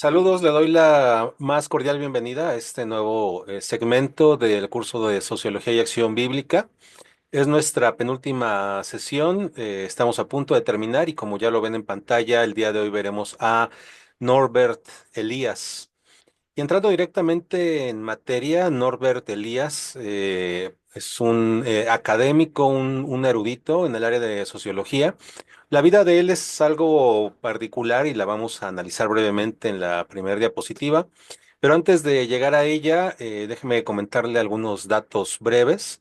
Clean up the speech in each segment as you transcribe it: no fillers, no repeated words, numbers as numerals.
Saludos, le doy la más cordial bienvenida a este nuevo segmento del curso de Sociología y Acción Bíblica. Es nuestra penúltima sesión, estamos a punto de terminar y como ya lo ven en pantalla, el día de hoy veremos a Norbert Elias. Y entrando directamente en materia, Norbert Elias es un académico, un erudito en el área de sociología. La vida de él es algo particular y la vamos a analizar brevemente en la primera diapositiva. Pero antes de llegar a ella, déjeme comentarle algunos datos breves.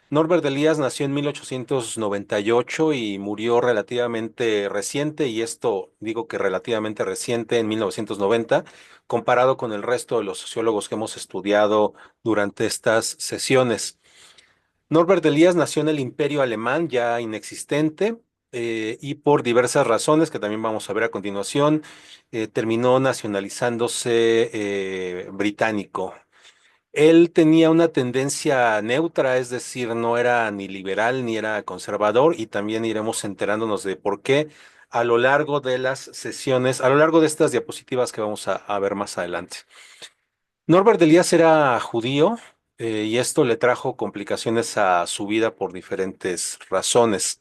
Norbert Elias nació en 1898 y murió relativamente reciente, y esto digo que relativamente reciente en 1990, comparado con el resto de los sociólogos que hemos estudiado durante estas sesiones. Norbert Elias nació en el Imperio Alemán, ya inexistente, y por diversas razones que también vamos a ver a continuación, terminó nacionalizándose británico. Él tenía una tendencia neutra, es decir, no era ni liberal ni era conservador, y también iremos enterándonos de por qué a lo largo de las sesiones, a lo largo de estas diapositivas que vamos a ver más adelante. Norbert Elias era judío, y esto le trajo complicaciones a su vida por diferentes razones.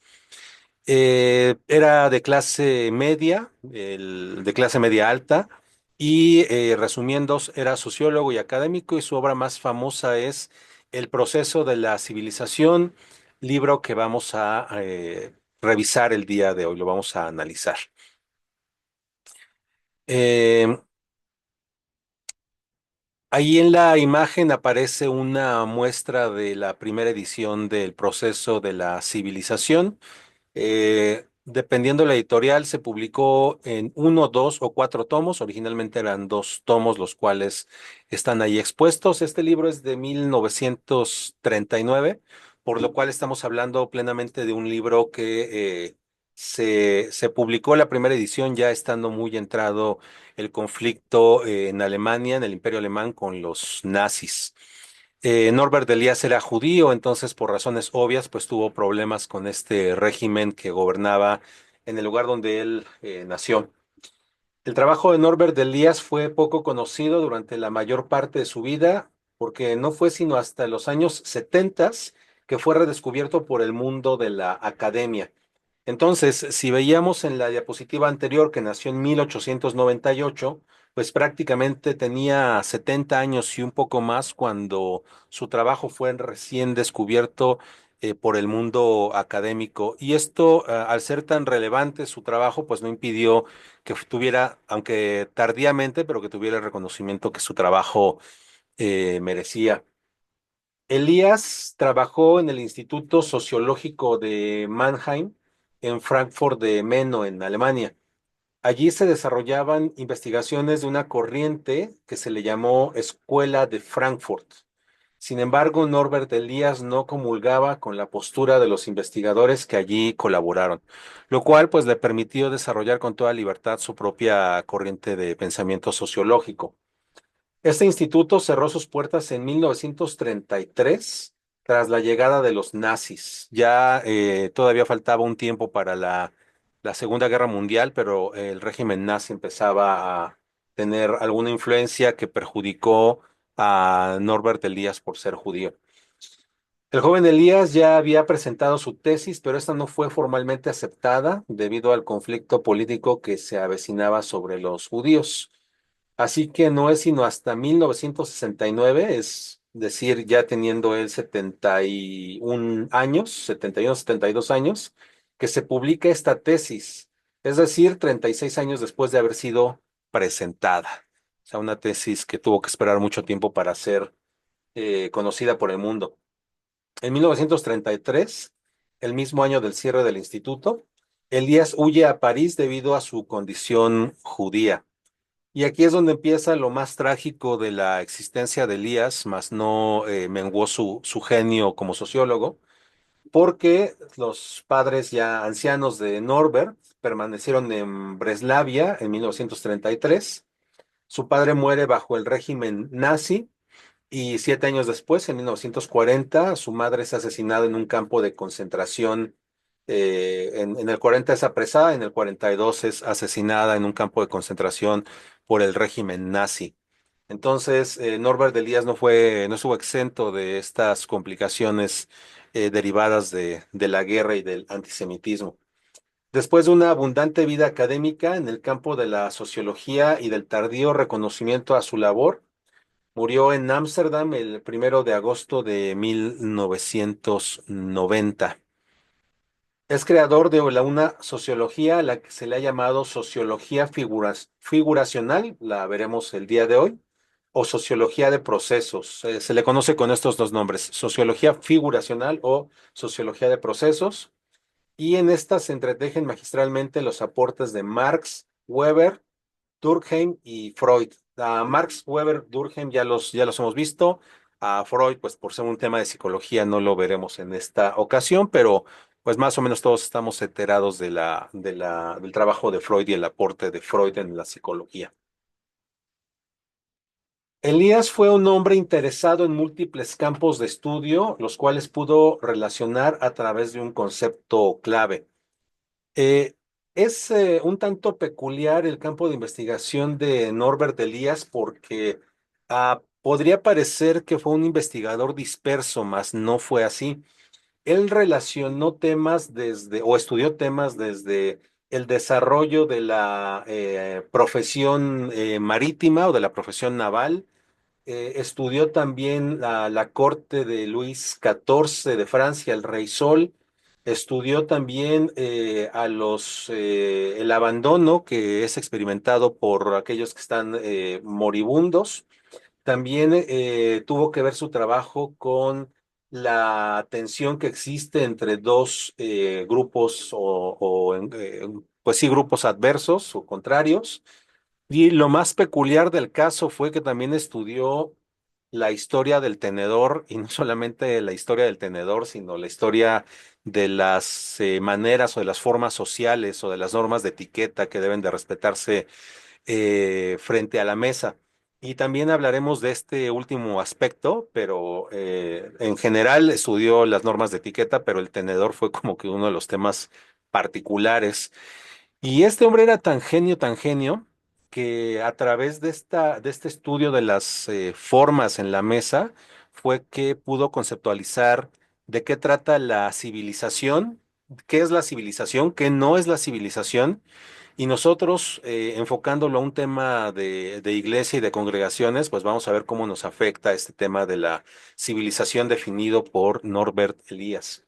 Era de clase media, de clase media alta, y resumiendo, era sociólogo y académico, y su obra más famosa es El proceso de la civilización, libro que vamos a revisar el día de hoy, lo vamos a analizar. Eh, Ahí en la imagen aparece una muestra de la primera edición del proceso de la civilización. Dependiendo de la editorial, se publicó en uno, dos o cuatro tomos. Originalmente eran dos tomos, los cuales están ahí expuestos. Este libro es de 1939, por lo cual estamos hablando plenamente de un libro que se publicó la primera edición ya estando muy entrado el conflicto en Alemania, en el Imperio Alemán, con los nazis. Norbert Elias era judío, entonces por razones obvias, pues tuvo problemas con este régimen que gobernaba en el lugar donde él nació. El trabajo de Norbert Elias fue poco conocido durante la mayor parte de su vida, porque no fue sino hasta los años 70 que fue redescubierto por el mundo de la academia. Entonces, si veíamos en la diapositiva anterior que nació en 1898, pues prácticamente tenía 70 años y un poco más cuando su trabajo fue recién descubierto por el mundo académico. Y esto, al ser tan relevante su trabajo, pues no impidió que tuviera, aunque tardíamente, pero que tuviera el reconocimiento que su trabajo merecía. Elías trabajó en el Instituto Sociológico de Mannheim, en Frankfurt de Meno, en Alemania. Allí se desarrollaban investigaciones de una corriente que se le llamó Escuela de Frankfurt. Sin embargo, Norbert Elías no comulgaba con la postura de los investigadores que allí colaboraron, lo cual pues le permitió desarrollar con toda libertad su propia corriente de pensamiento sociológico. Este instituto cerró sus puertas en 1933 tras la llegada de los nazis. Ya todavía faltaba un tiempo para la Segunda Guerra Mundial, pero el régimen nazi empezaba a tener alguna influencia que perjudicó a Norbert Elias por ser judío. El joven Elías ya había presentado su tesis, pero esta no fue formalmente aceptada debido al conflicto político que se avecinaba sobre los judíos. Así que no es sino hasta 1969, es decir, ya teniendo él 71 años, 71, 72 años, que se publica esta tesis, es decir, 36 años después de haber sido presentada. O sea, una tesis que tuvo que esperar mucho tiempo para ser conocida por el mundo. En 1933, el mismo año del cierre del instituto, Elías huye a París debido a su condición judía. Y aquí es donde empieza lo más trágico de la existencia de Elías, mas no menguó su genio como sociólogo, porque los padres ya ancianos de Norbert permanecieron en Breslavia en 1933. Su padre muere bajo el régimen nazi y 7 años después, en 1940, su madre es asesinada en un campo de concentración En el 40 es apresada, en el 42 es asesinada en un campo de concentración por el régimen nazi. Entonces, Norbert Elias no estuvo exento de estas complicaciones derivadas de la guerra y del antisemitismo. Después de una abundante vida académica en el campo de la sociología y del tardío reconocimiento a su labor, murió en Ámsterdam el 1 de agosto de 1990. Es creador de una sociología a la que se le ha llamado sociología figuracional, la veremos el día de hoy, o sociología de procesos. Se le conoce con estos dos nombres, sociología figuracional o sociología de procesos. Y en esta se entretejen magistralmente los aportes de Marx, Weber, Durkheim y Freud. A Marx, Weber, Durkheim ya los hemos visto. A Freud, pues por ser un tema de psicología, no lo veremos en esta ocasión, pero pues más o menos todos estamos enterados del trabajo de Freud y el aporte de Freud en la psicología. Elías fue un hombre interesado en múltiples campos de estudio, los cuales pudo relacionar a través de un concepto clave. Eh, es un tanto peculiar el campo de investigación de Norbert Elias porque podría parecer que fue un investigador disperso, mas no fue así. Él relacionó temas o estudió temas desde el desarrollo de la profesión marítima o de la profesión naval. Estudió también la corte de Luis XIV de Francia, el Rey Sol. Estudió también el abandono que es experimentado por aquellos que están moribundos. También tuvo que ver su trabajo con la tensión que existe entre dos grupos pues sí, grupos adversos o contrarios. Y lo más peculiar del caso fue que también estudió la historia del tenedor, y no solamente la historia del tenedor, sino la historia de las maneras o de las formas sociales o de las normas de etiqueta que deben de respetarse frente a la mesa. Y también hablaremos de este último aspecto, pero en general estudió las normas de etiqueta, pero el tenedor fue como que uno de los temas particulares. Y este hombre era tan genio, que a través de este estudio de las formas en la mesa, fue que pudo conceptualizar de qué trata la civilización, qué es la civilización, qué no es la civilización, y nosotros, enfocándolo a un tema de iglesia y de congregaciones, pues vamos a ver cómo nos afecta este tema de la civilización definido por Norbert Elias.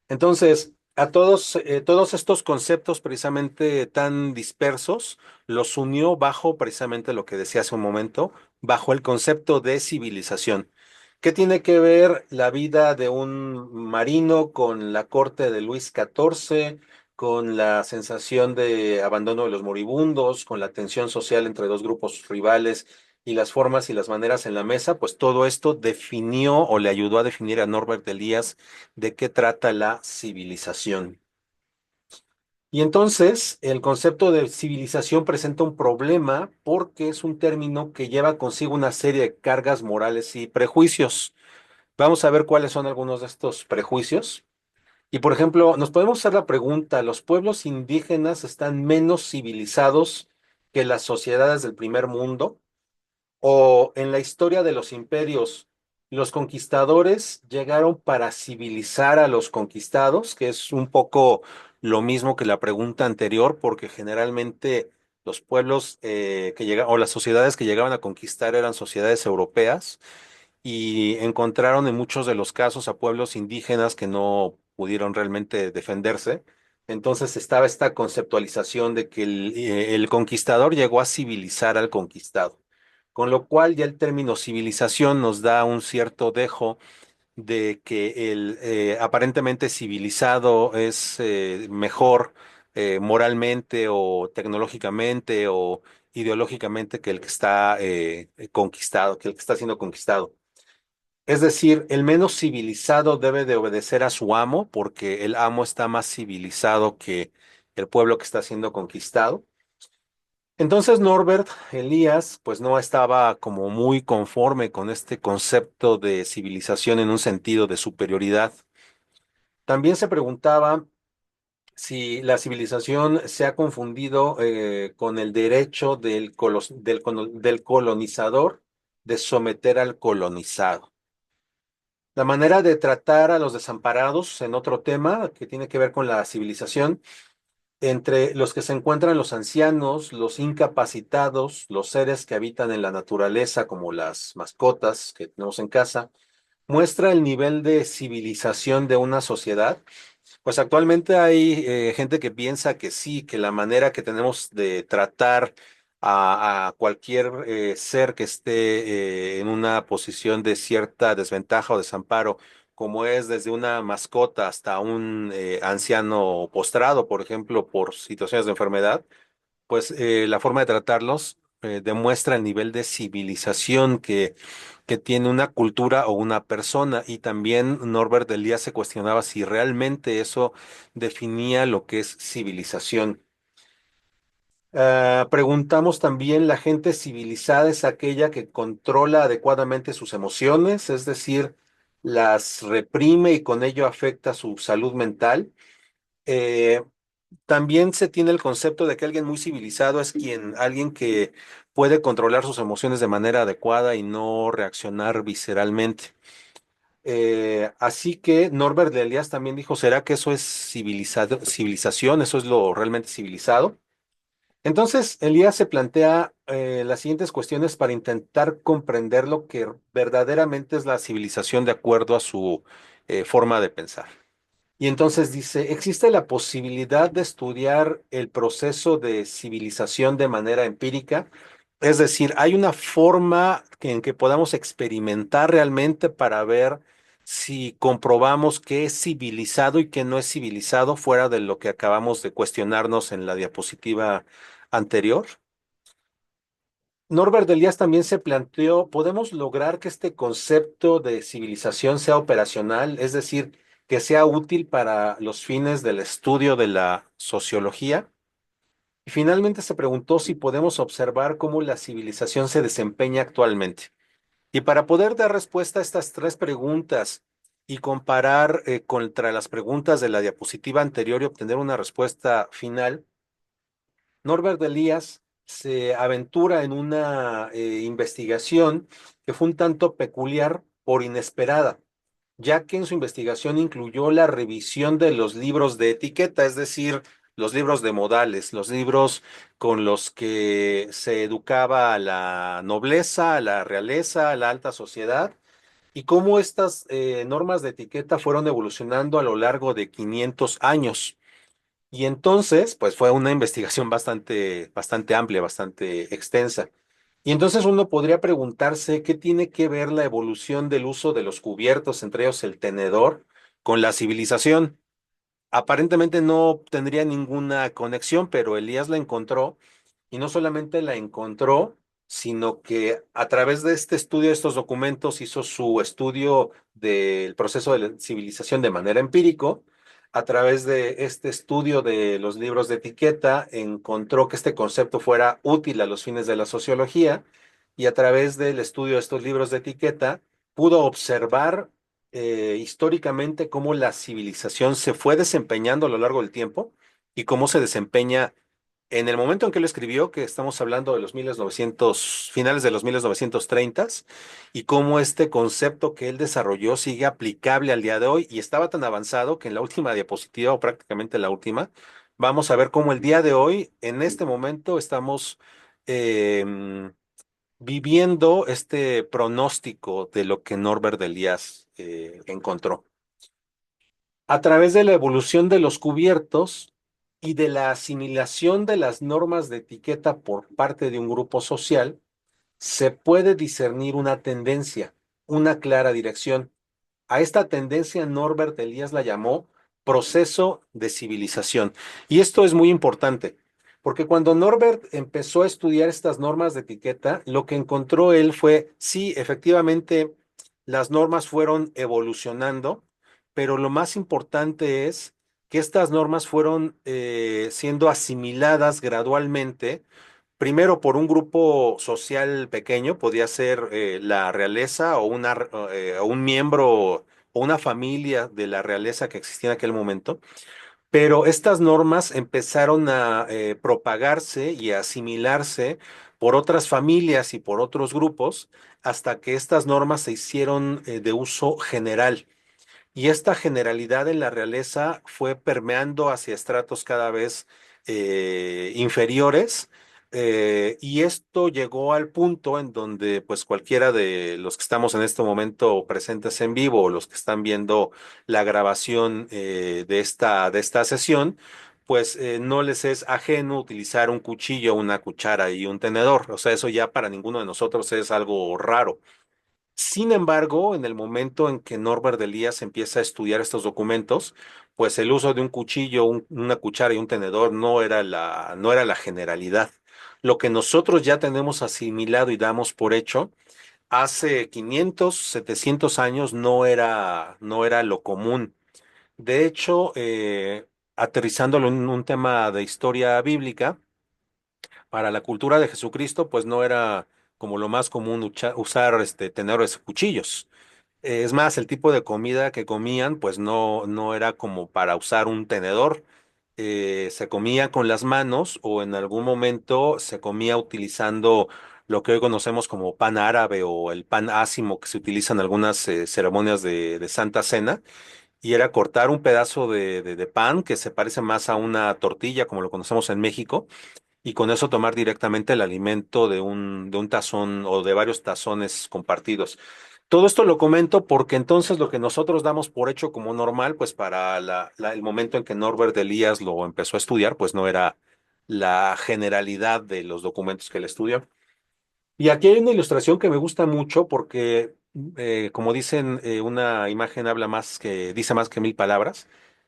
Entonces, todos estos conceptos precisamente tan dispersos, los unió bajo precisamente lo que decía hace un momento, bajo el concepto de civilización. ¿Qué tiene que ver la vida de un marino con la corte de Luis XIV, con la sensación de abandono de los moribundos, con la tensión social entre dos grupos rivales y las formas y las maneras en la mesa? Pues todo esto definió o le ayudó a definir a Norbert Elias de qué trata la civilización. Y entonces el concepto de civilización presenta un problema porque es un término que lleva consigo una serie de cargas morales y prejuicios. Vamos a ver cuáles son algunos de estos prejuicios. Y por ejemplo, nos podemos hacer la pregunta, ¿los pueblos indígenas están menos civilizados que las sociedades del primer mundo? O en la historia de los imperios, los conquistadores llegaron para civilizar a los conquistados, que es un poco lo mismo que la pregunta anterior, porque generalmente los pueblos que llegaban, o las sociedades que llegaban a conquistar eran sociedades europeas, y encontraron en muchos de los casos a pueblos indígenas que no pudieron realmente defenderse. Entonces estaba esta conceptualización de que el conquistador llegó a civilizar al conquistado, con lo cual ya el término civilización nos da un cierto dejo de que el aparentemente civilizado es mejor moralmente o tecnológicamente o ideológicamente que el que está conquistado, que el que está siendo conquistado. Es decir, el menos civilizado debe de obedecer a su amo porque el amo está más civilizado que el pueblo que está siendo conquistado. Entonces Norbert Elias pues no estaba como muy conforme con este concepto de civilización en un sentido de superioridad. También se preguntaba si la civilización se ha confundido con el derecho del colonizador de someter al colonizado. La manera de tratar a los desamparados en otro tema que tiene que ver con la civilización, entre los que se encuentran los ancianos, los incapacitados, los seres que habitan en la naturaleza, como las mascotas que tenemos en casa, muestra el nivel de civilización de una sociedad. Pues actualmente hay gente que piensa que sí, que la manera que tenemos de tratar a cualquier ser que esté en una posición de cierta desventaja o desamparo, como es desde una mascota hasta un anciano postrado, por ejemplo, por situaciones de enfermedad, pues la forma de tratarlos demuestra el nivel de civilización que tiene una cultura o una persona. Y también Norbert Elias se cuestionaba si realmente eso definía lo que es civilización. Preguntamos también, ¿la gente civilizada es aquella que controla adecuadamente sus emociones, es decir, las reprime y con ello afecta su salud mental? Eh, También se tiene el concepto de que alguien muy civilizado es alguien que puede controlar sus emociones de manera adecuada y no reaccionar visceralmente. Así que Norbert Elias también dijo, ¿será que eso es civilización? ¿Eso es lo realmente civilizado? Entonces, Elías se plantea las siguientes cuestiones para intentar comprender lo que verdaderamente es la civilización de acuerdo a su forma de pensar. Y entonces dice, ¿existe la posibilidad de estudiar el proceso de civilización de manera empírica? Es decir, ¿hay una forma en que podamos experimentar realmente para ver si comprobamos qué es civilizado y qué no es civilizado fuera de lo que acabamos de cuestionarnos en la diapositiva anterior? Norbert Elias también se planteó, ¿podemos lograr que este concepto de civilización sea operacional, es decir, que sea útil para los fines del estudio de la sociología? Y finalmente se preguntó si podemos observar cómo la civilización se desempeña actualmente. Y para poder dar respuesta a estas tres preguntas y comparar contra las preguntas de la diapositiva anterior y obtener una respuesta final, Norbert Elias se aventura en una investigación que fue un tanto peculiar por inesperada, ya que en su investigación incluyó la revisión de los libros de etiqueta, es decir, los libros de modales, los libros con los que se educaba a la nobleza, a la realeza, a la alta sociedad, y cómo estas normas de etiqueta fueron evolucionando a lo largo de 500 años. Y entonces, pues fue una investigación bastante amplia, bastante extensa. Y entonces uno podría preguntarse qué tiene que ver la evolución del uso de los cubiertos, entre ellos el tenedor, con la civilización. Aparentemente no tendría ninguna conexión, pero Elías la encontró y no solamente la encontró, sino que a través de este estudio de estos documentos hizo su estudio del proceso de la civilización de manera empírico. A través de este estudio de los libros de etiqueta, encontró que este concepto fuera útil a los fines de la sociología y a través del estudio de estos libros de etiqueta pudo observar históricamente cómo la civilización se fue desempeñando a lo largo del tiempo y cómo se desempeña en el momento en que lo escribió, que estamos hablando de los 1900, finales de los 1930, y cómo este concepto que él desarrolló sigue aplicable al día de hoy y estaba tan avanzado que en la última diapositiva, o prácticamente la última, vamos a ver cómo el día de hoy, en este momento, estamos em, viviendo este pronóstico de lo que Norbert Elias encontró. A través de la evolución de los cubiertos y de la asimilación de las normas de etiqueta por parte de un grupo social, se puede discernir una tendencia, una clara dirección. A esta tendencia Norbert Elias la llamó proceso de civilización. Y esto es muy importante, porque cuando Norbert empezó a estudiar estas normas de etiqueta, lo que encontró él fue, sí, efectivamente, las normas fueron evolucionando, pero lo más importante es que estas normas fueron siendo asimiladas gradualmente. Primero por un grupo social pequeño, podía ser la realeza o un miembro o una familia de la realeza que existía en aquel momento, pero estas normas empezaron a propagarse y a asimilarse por otras familias y por otros grupos hasta que estas normas se hicieron de uso general. Y esta generalidad en la realeza fue permeando hacia estratos cada vez inferiores, y esto llegó al punto en donde pues cualquiera de los que estamos en este momento presentes en vivo o los que están viendo la grabación de esta sesión, pues no les es ajeno utilizar un cuchillo, una cuchara y un tenedor. O sea, eso ya para ninguno de nosotros es algo raro. Sin embargo, en el momento en que Norbert Elias empieza a estudiar estos documentos, pues el uso de un cuchillo, una cuchara y un tenedor no era la generalidad. Lo que nosotros ya tenemos asimilado y damos por hecho, hace 500, 700 años no era lo común. De hecho, aterrizándolo en un tema de historia bíblica, para la cultura de Jesucristo, pues no era como lo más común usar tenedores, cuchillos. Es más, el tipo de comida que comían, pues no era como para usar un tenedor. Se comía con las manos o en algún momento se comía utilizando lo que hoy conocemos como pan árabe o el pan ácimo que se utiliza en algunas ceremonias de Santa Cena. Y era cortar un pedazo de pan que se parece más a una tortilla como lo conocemos en México y con eso tomar directamente el alimento de un tazón o de varios tazones compartidos. Todo esto lo comento porque entonces lo que nosotros damos por hecho como normal, pues para el momento en que Norbert Elias lo empezó a estudiar, pues no era la generalidad de los documentos que él estudió. Y aquí hay una ilustración que me gusta mucho porque, como dicen, una imagen dice más que mil palabras.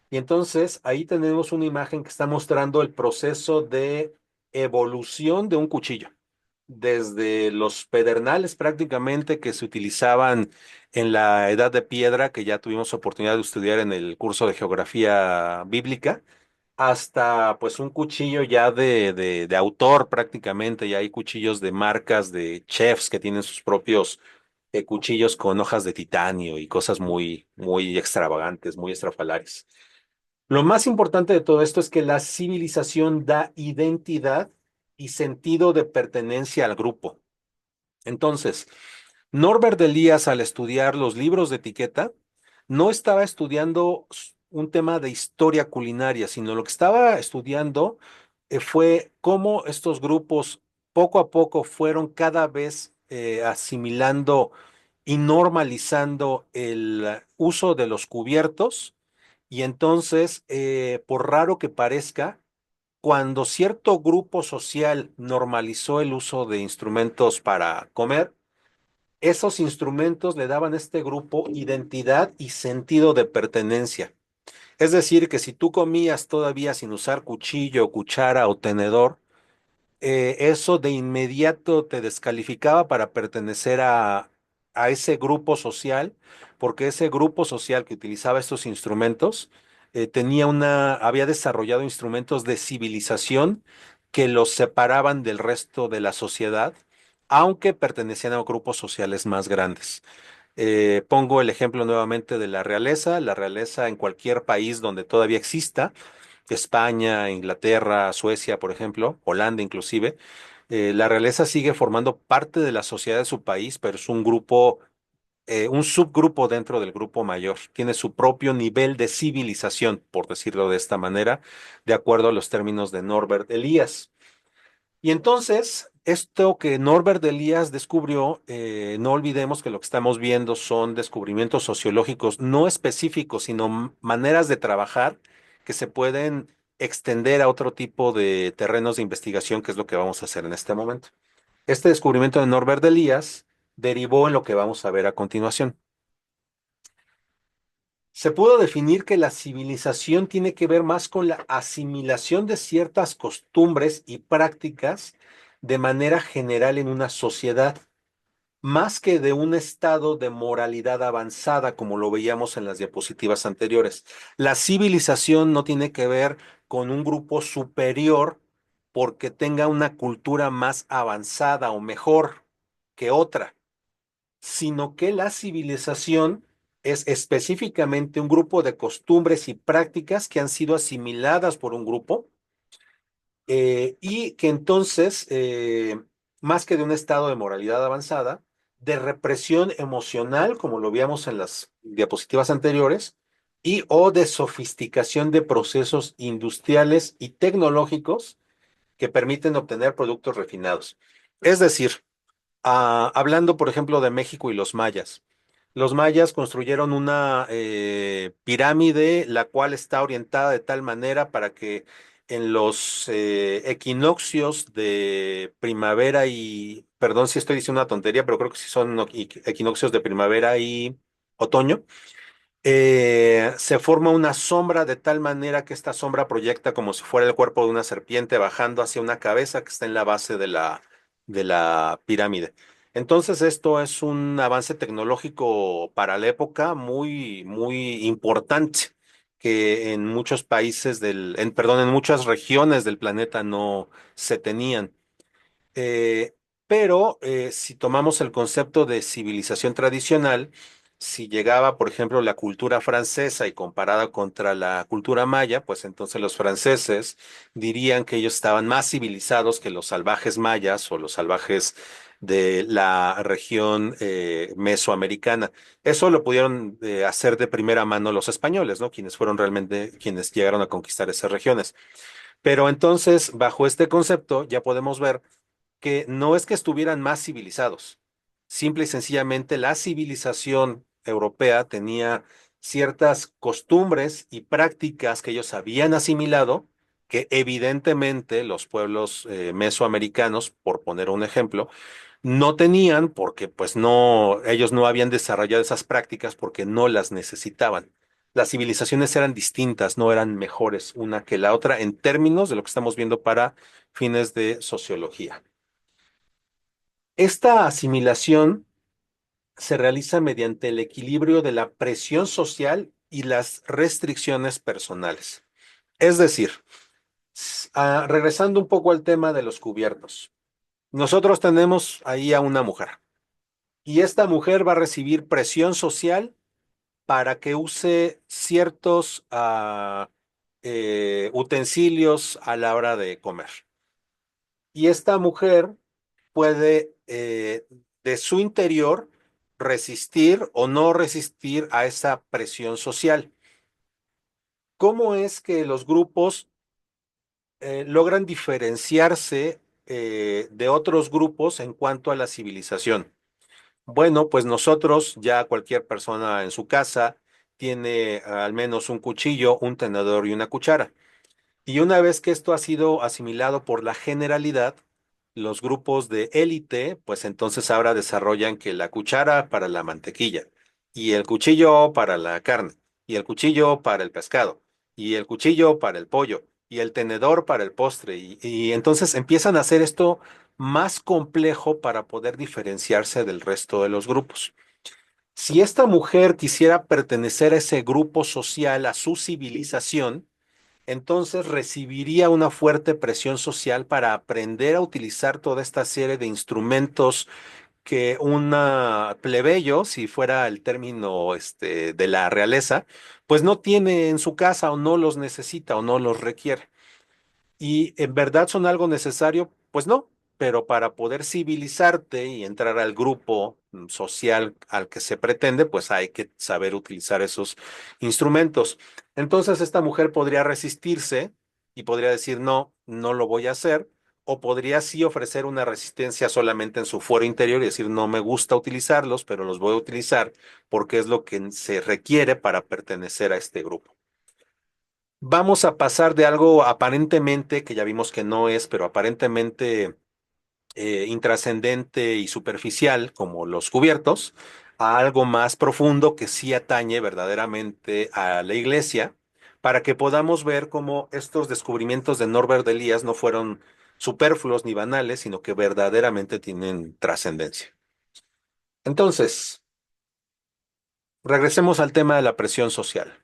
Y entonces ahí tenemos una imagen que está mostrando el proceso de evolución de un cuchillo. Desde los pedernales prácticamente que se utilizaban en la Edad de Piedra, que ya tuvimos oportunidad de estudiar en el curso de geografía bíblica, hasta pues un cuchillo ya de autor prácticamente. Ya hay cuchillos de marcas de chefs que tienen sus propios cuchillos con hojas de titanio y cosas muy extravagantes, muy estrafalarias. Lo más importante de todo esto es que la civilización da identidad y sentido de pertenencia al grupo. Entonces, Norbert Elias, al estudiar los libros de etiqueta, no estaba estudiando un tema de historia culinaria, sino lo que estaba estudiando fue cómo estos grupos poco a poco fueron cada vez asimilando y normalizando el uso de los cubiertos. Y entonces, por raro que parezca, cuando cierto grupo social normalizó el uso de instrumentos para comer, esos instrumentos le daban a este grupo identidad y sentido de pertenencia. Es decir, que si tú comías todavía sin usar cuchillo, cuchara o tenedor, eso de inmediato te descalificaba para pertenecer a ese grupo social, porque ese grupo social que utilizaba estos instrumentos había desarrollado instrumentos de civilización que los separaban del resto de la sociedad, aunque pertenecían a grupos sociales más grandes. Pongo el ejemplo nuevamente de la realeza. La realeza en cualquier país donde todavía exista, España, Inglaterra, Suecia, por ejemplo, Holanda inclusive, la realeza sigue formando parte de la sociedad de su país, pero es un grupo, un subgrupo dentro del grupo mayor. Tiene su propio nivel de civilización, por decirlo de esta manera, de acuerdo a los términos de Norbert Elias. Y entonces, esto que Norbert Elias descubrió, no olvidemos que lo que estamos viendo son descubrimientos sociológicos no específicos, sino maneras de trabajar que se pueden extender a otro tipo de terrenos de investigación, que es lo que vamos a hacer en este momento. Este descubrimiento de Norbert Elias derivó en lo que vamos a ver a continuación. Se pudo definir que la civilización tiene que ver más con la asimilación de ciertas costumbres y prácticas de manera general en una sociedad, más que de un estado de moralidad avanzada, como lo veíamos en las diapositivas anteriores. La civilización no tiene que ver con un grupo superior porque tenga una cultura más avanzada o mejor que otra, sino que la civilización es específicamente un grupo de costumbres y prácticas que han sido asimiladas por un grupo y que entonces, más que de un estado de moralidad avanzada, de represión emocional, como lo veíamos en las diapositivas anteriores, y o de sofisticación de procesos industriales y tecnológicos que permiten obtener productos refinados. Es decir, hablando, por ejemplo, de México y los mayas. Los mayas construyeron una pirámide, la cual está orientada de tal manera para que en los equinoccios de primavera y, perdón si estoy diciendo una tontería, pero creo que sí son equinoccios de primavera y otoño, se forma una sombra de tal manera que esta sombra proyecta como si fuera el cuerpo de una serpiente bajando hacia una cabeza que está en la base de la pirámide. Entonces, esto es un avance tecnológico para la época muy, muy importante que en muchos países perdón, en muchas regiones del planeta no se tenían. Eh, pero si tomamos el concepto de civilización tradicional, si llegaba, por ejemplo, la cultura francesa y comparada contra la cultura maya, pues entonces los franceses dirían que ellos estaban más civilizados que los salvajes mayas o los salvajes de la región mesoamericana. Eso lo pudieron hacer de primera mano los españoles, ¿no? Quienes fueron realmente quienes llegaron a conquistar esas regiones. Pero entonces, bajo este concepto, ya podemos ver que no es que estuvieran más civilizados, simple y sencillamente la civilización europea tenía ciertas costumbres y prácticas que ellos habían asimilado, que evidentemente los pueblos mesoamericanos, por poner un ejemplo, no tenían porque pues no, ellos no habían desarrollado esas prácticas porque no las necesitaban. Las civilizaciones eran distintas, no eran mejores una que la otra en términos de lo que estamos viendo para fines de sociología. Esta asimilación se realiza mediante el equilibrio de la presión social y las restricciones personales. Es decir, regresando un poco al tema de los cubiertos, nosotros tenemos ahí a una mujer y esta mujer va a recibir presión social para que use ciertos utensilios a la hora de comer. Y esta mujer puede de su interior resistir o no resistir a esa presión social. ¿Cómo es que los grupos logran diferenciarse de otros grupos en cuanto a la civilización? Bueno, pues nosotros, ya cualquier persona en su casa tiene al menos un cuchillo, un tenedor y una cuchara. Y una vez que esto ha sido asimilado por la generalidad, los grupos de élite, pues entonces ahora desarrollan que la cuchara para la mantequilla, y el cuchillo para la carne, y el cuchillo para el pescado, y el cuchillo para el pollo, y el tenedor para el postre, y entonces empiezan a hacer esto más complejo para poder diferenciarse del resto de los grupos. Si esta mujer quisiera pertenecer a ese grupo social, a su civilización, entonces recibiría una fuerte presión social para aprender a utilizar toda esta serie de instrumentos que una plebeyo, si fuera el término de la realeza, pues no tiene en su casa o no los necesita o no los requiere. ¿Y en verdad son algo necesario? Pues no, pero para poder civilizarte y entrar al grupo social al que se pretende, pues hay que saber utilizar esos instrumentos. Entonces esta mujer podría resistirse y podría decir, no, no lo voy a hacer, o podría sí ofrecer una resistencia solamente en su fuero interior y decir, no me gusta utilizarlos, pero los voy a utilizar porque es lo que se requiere para pertenecer a este grupo. Vamos a pasar de algo aparentemente, que ya vimos que no es, pero aparentemente intrascendente y superficial, como los cubiertos, a algo más profundo que sí atañe verdaderamente a la iglesia, para que podamos ver cómo estos descubrimientos de Norbert Elias no fueron superfluos ni banales, sino que verdaderamente tienen trascendencia. Entonces, regresemos al tema de la presión social.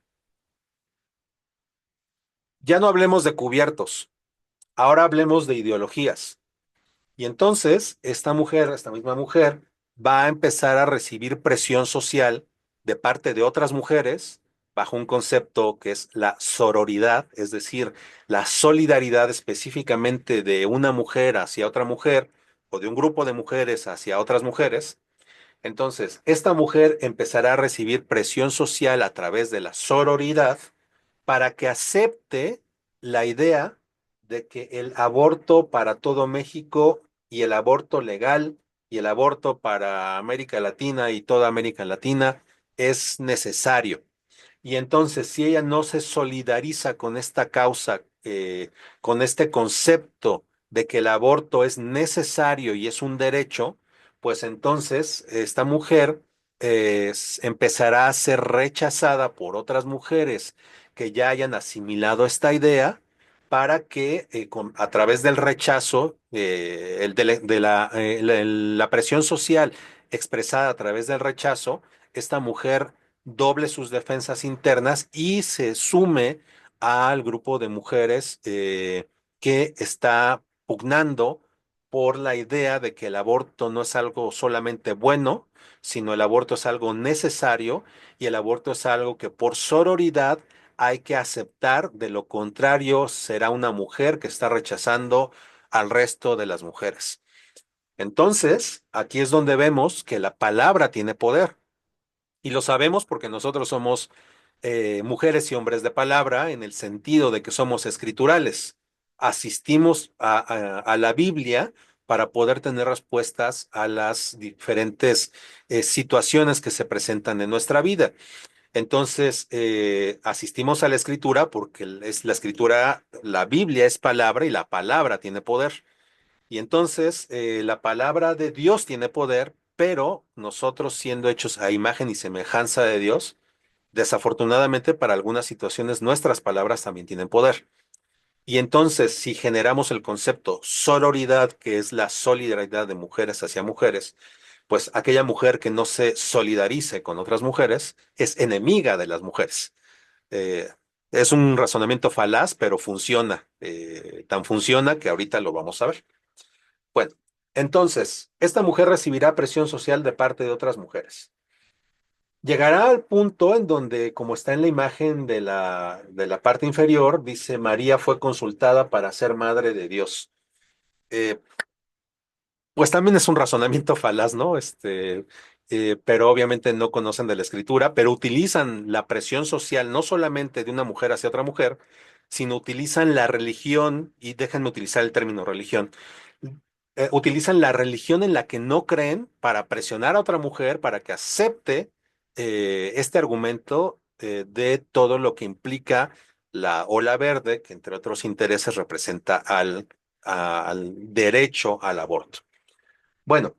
Ya no hablemos de cubiertos, ahora hablemos de ideologías. Y entonces esta mujer, esta misma mujer, va a empezar a recibir presión social de parte de otras mujeres bajo un concepto que es la sororidad, es decir, la solidaridad específicamente de una mujer hacia otra mujer o de un grupo de mujeres hacia otras mujeres. Entonces, esta mujer empezará a recibir presión social a través de la sororidad para que acepte la idea de que el aborto para todo México y el aborto legal y el aborto para América Latina y toda América Latina es necesario. Y entonces, si ella no se solidariza con esta causa, con este concepto de que el aborto es necesario y es un derecho, pues entonces esta mujer empezará a ser rechazada por otras mujeres que ya hayan asimilado esta idea para que a través del rechazo, la presión social expresada a través del rechazo, esta mujer doble sus defensas internas y se sume al grupo de mujeres que está pugnando por la idea de que el aborto no es algo solamente bueno, sino el aborto es algo necesario y el aborto es algo que por sororidad hay que aceptar, de lo contrario será una mujer que está rechazando al resto de las mujeres. Entonces, aquí es donde vemos que la palabra tiene poder. Y lo sabemos porque nosotros somos mujeres y hombres de palabra en el sentido de que somos escriturales. Asistimos a la Biblia para poder tener respuestas a las diferentes situaciones que se presentan en nuestra vida. Entonces, asistimos a la escritura porque es la escritura, la Biblia es palabra y la palabra tiene poder. Y entonces la palabra de Dios tiene poder, pero nosotros siendo hechos a imagen y semejanza de Dios, desafortunadamente para algunas situaciones nuestras palabras también tienen poder. Y entonces si generamos el concepto sororidad, que es la solidaridad de mujeres hacia mujeres, pues aquella mujer que no se solidarice con otras mujeres es enemiga de las mujeres. Eh, es un razonamiento falaz, pero funciona. Tan funciona que ahorita lo vamos a ver. Bueno, entonces, esta mujer recibirá presión social de parte de otras mujeres. Llegará al punto en donde, como está en la imagen de la parte inferior, dice, María fue consultada para ser madre de Dios. Eh, pues también es un razonamiento falaz, ¿no? Pero obviamente no conocen de la escritura, pero utilizan la presión social no solamente de una mujer hacia otra mujer, sino utilizan la religión, y déjenme utilizar el término religión, utilizan la religión en la que no creen para presionar a otra mujer para que acepte este argumento de todo lo que implica la ola verde, que entre otros intereses representa al derecho al aborto. Bueno,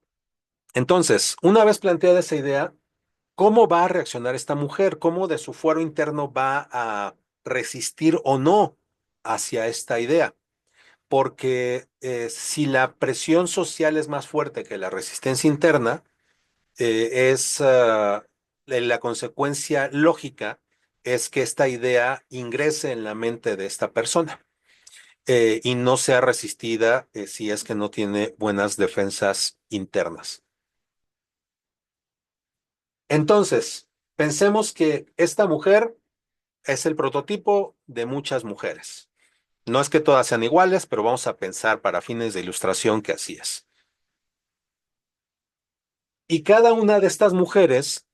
entonces, una vez planteada esa idea, ¿cómo va a reaccionar esta mujer? ¿Cómo de su fuero interno va a resistir o no hacia esta idea? Porque si la presión social es más fuerte que la resistencia interna, la consecuencia lógica es que esta idea ingrese en la mente de esta persona y no sea resistida si es que no tiene buenas defensas internas. Entonces, pensemos que esta mujer es el prototipo de muchas mujeres. No es que todas sean iguales, pero vamos a pensar para fines de ilustración que así es. Y cada una de estas mujeres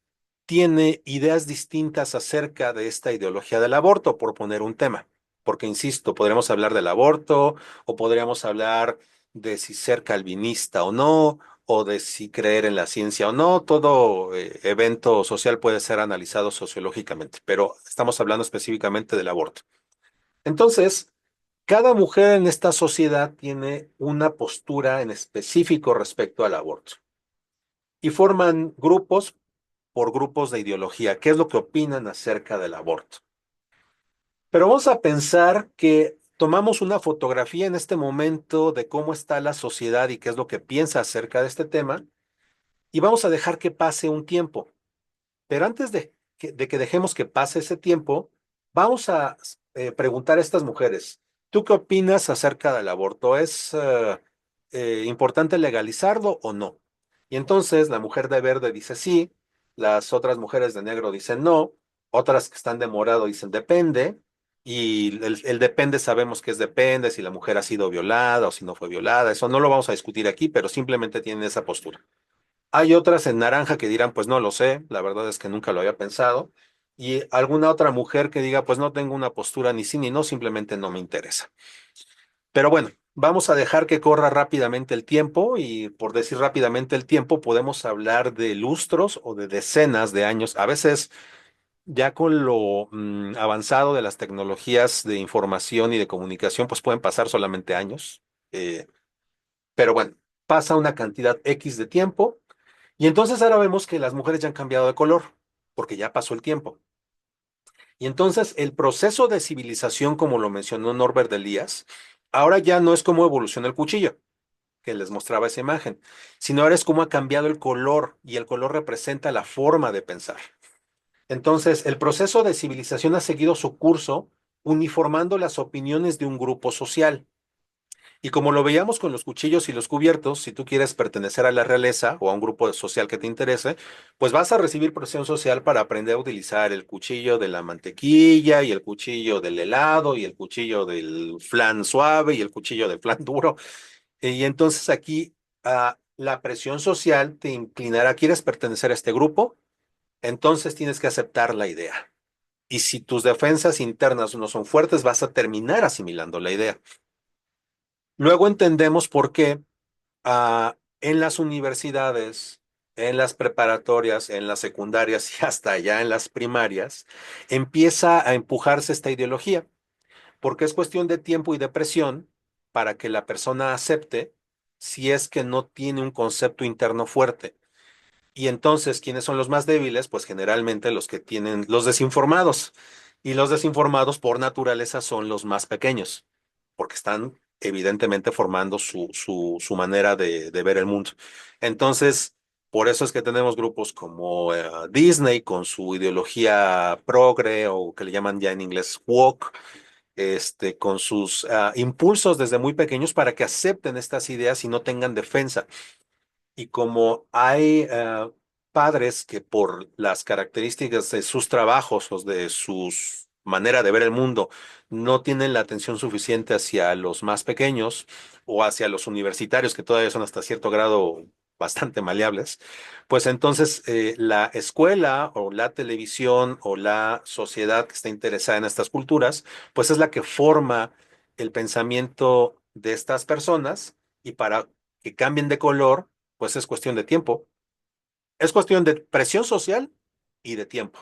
tiene ideas distintas acerca de esta ideología del aborto, por poner un tema. Porque, insisto, podríamos hablar del aborto o podríamos hablar de si ser calvinista o no, o de si creer en la ciencia o no. Todo evento social puede ser analizado sociológicamente, pero estamos hablando específicamente del aborto. Entonces, cada mujer en esta sociedad tiene una postura en específico respecto al aborto y forman grupos por grupos de ideología, qué es lo que opinan acerca del aborto. Pero vamos a pensar que tomamos una fotografía en este momento de cómo está la sociedad y qué es lo que piensa acerca de este tema, y vamos a dejar que pase un tiempo. Pero antes de que dejemos que pase ese tiempo, vamos a preguntar a estas mujeres, ¿tú qué opinas acerca del aborto? ¿Es importante legalizarlo o no? Y entonces la mujer de verde dice sí, las otras mujeres de negro dicen no, otras que están de morado dicen depende, y el depende sabemos que es depende si la mujer ha sido violada o si no fue violada, eso no lo vamos a discutir aquí, pero simplemente tienen esa postura. Hay otras en naranja que dirán, pues no lo sé, la verdad es que nunca lo había pensado, y alguna otra mujer que diga, pues no tengo una postura ni sí ni no, simplemente no me interesa. Pero bueno, vamos a dejar que corra rápidamente el tiempo y por decir rápidamente el tiempo podemos hablar de lustros o de decenas de años. A veces ya con lo avanzado de las tecnologías de información y de comunicación, pues pueden pasar solamente años. Eh, pero bueno, pasa una cantidad X de tiempo y entonces ahora vemos que las mujeres ya han cambiado de color porque ya pasó el tiempo. Y entonces el proceso de civilización, como lo mencionó Norbert Elias, ahora ya no es como evoluciona el cuchillo que les mostraba esa imagen, sino ahora es cómo ha cambiado el color y el color representa la forma de pensar. Entonces, el proceso de civilización ha seguido su curso uniformando las opiniones de un grupo social. Y como lo veíamos con los cuchillos y los cubiertos, si tú quieres pertenecer a la realeza o a un grupo social que te interese, pues vas a recibir presión social para aprender a utilizar el cuchillo de la mantequilla y el cuchillo del helado y el cuchillo del flan suave y el cuchillo del flan duro. Y entonces aquí la presión social te inclinará, ¿quieres pertenecer a este grupo? Entonces tienes que aceptar la idea. Y si tus defensas internas no son fuertes, vas a terminar asimilando la idea. Luego entendemos por qué en las universidades, en las preparatorias, en las secundarias y hasta allá en las primarias, empieza a empujarse esta ideología, porque es cuestión de tiempo y de presión para que la persona acepte si es que no tiene un concepto interno fuerte. Y entonces, ¿quiénes son los más débiles? Pues generalmente los que tienen los desinformados. Y los desinformados por naturaleza son los más pequeños, porque están evidentemente formando su manera de ver el mundo. Entonces, por eso es que tenemos grupos como Disney con su ideología progre o que le llaman ya en inglés woke, con sus impulsos desde muy pequeños para que acepten estas ideas y no tengan defensa. Y como hay padres que por las características de sus trabajos o de su manera de ver el mundo no tienen la atención suficiente hacia los más pequeños o hacia los universitarios que todavía son hasta cierto grado bastante maleables, pues entonces la escuela o la televisión o la sociedad que está interesada en estas culturas, pues es la que forma el pensamiento de estas personas y para que cambien de color pues es cuestión de tiempo. Es cuestión de presión social y de tiempo.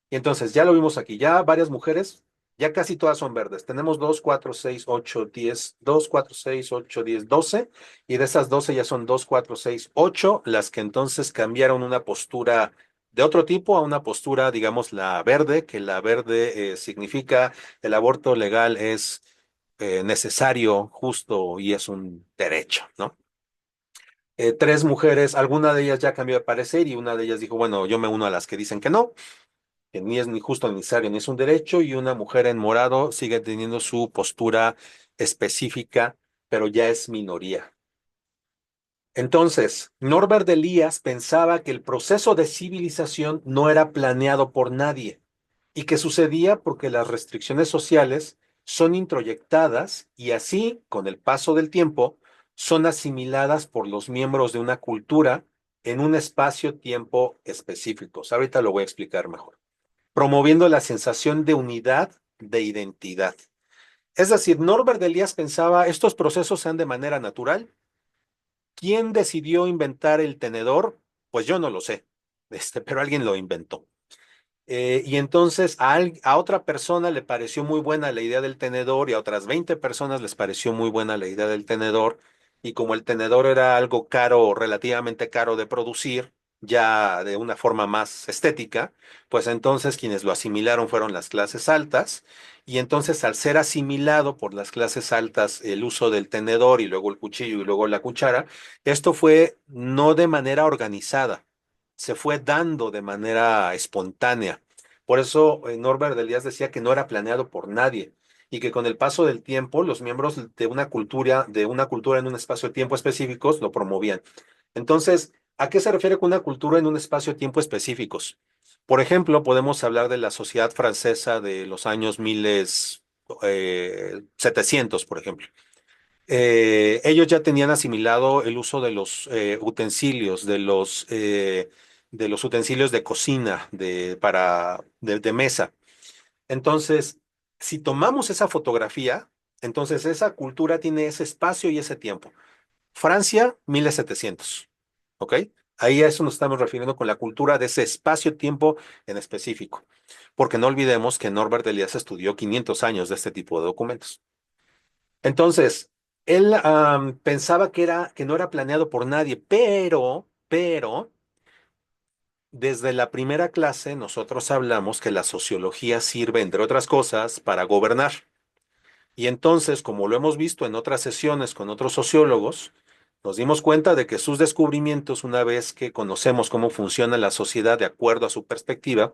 Y entonces ya lo vimos aquí, ya varias mujeres, ya casi todas son verdes. Tenemos 2, 4, 6, 8, 10, 2, 4, 6, 8, 10, 12. Y de esas 12 ya son 2, 4, 6, 8 las que entonces cambiaron una postura de otro tipo a una postura, digamos, la verde, que la verde significa el aborto legal es necesario, justo y es un derecho, ¿no? Tres mujeres, alguna de ellas ya cambió de parecer y una de ellas dijo, bueno, yo me uno a las que dicen que ni es ni justo ni necesario ni es un derecho, y una mujer en morado sigue teniendo su postura específica, pero ya es minoría. Entonces, Norbert Elias pensaba que el proceso de civilización no era planeado por nadie y que sucedía porque las restricciones sociales son introyectadas y así, con el paso del tiempo, son asimiladas por los miembros de una cultura en un espacio-tiempo específicos. Ahorita lo voy a explicar mejor. Promoviendo la sensación de unidad, de identidad. Es decir, Norbert Elias pensaba, estos procesos sean de manera natural. ¿Quién decidió inventar el tenedor? Pues yo no lo sé, pero alguien lo inventó. Y entonces a otra persona le pareció muy buena la idea del tenedor y a otras 20 personas les pareció muy buena la idea del tenedor. Y como el tenedor era algo caro, relativamente caro de producir, ya de una forma más estética, pues entonces quienes lo asimilaron fueron las clases altas. Y entonces al ser asimilado por las clases altas el uso del tenedor y luego el cuchillo y luego la cuchara, esto fue no de manera organizada, se fue dando de manera espontánea. Por eso Norbert Elias decía que no era planeado por nadie y que con el paso del tiempo los miembros de una cultura en un espacio de tiempo específicos lo promovían. Entonces, ¿A qué se refiere con una cultura en un espacio-tiempo específicos? Por ejemplo, podemos hablar de la sociedad francesa de los años 1700, por ejemplo. Ellos ya tenían asimilado el uso de los utensilios, de los utensilios de cocina, de mesa. Entonces, si tomamos esa fotografía, entonces esa cultura tiene ese espacio y ese tiempo. Francia, 1700, ¿ok? Ahí a eso nos estamos refiriendo con la cultura de ese espacio-tiempo en específico, porque no olvidemos que Norbert Elias estudió 500 años de este tipo de documentos. Entonces, él pensaba que no era planeado por nadie, pero, desde la primera clase nosotros hablamos que la sociología sirve, entre otras cosas, para gobernar. Y entonces, como lo hemos visto en otras sesiones con otros sociólogos, nos dimos cuenta de que sus descubrimientos, una vez que conocemos cómo funciona la sociedad de acuerdo a su perspectiva,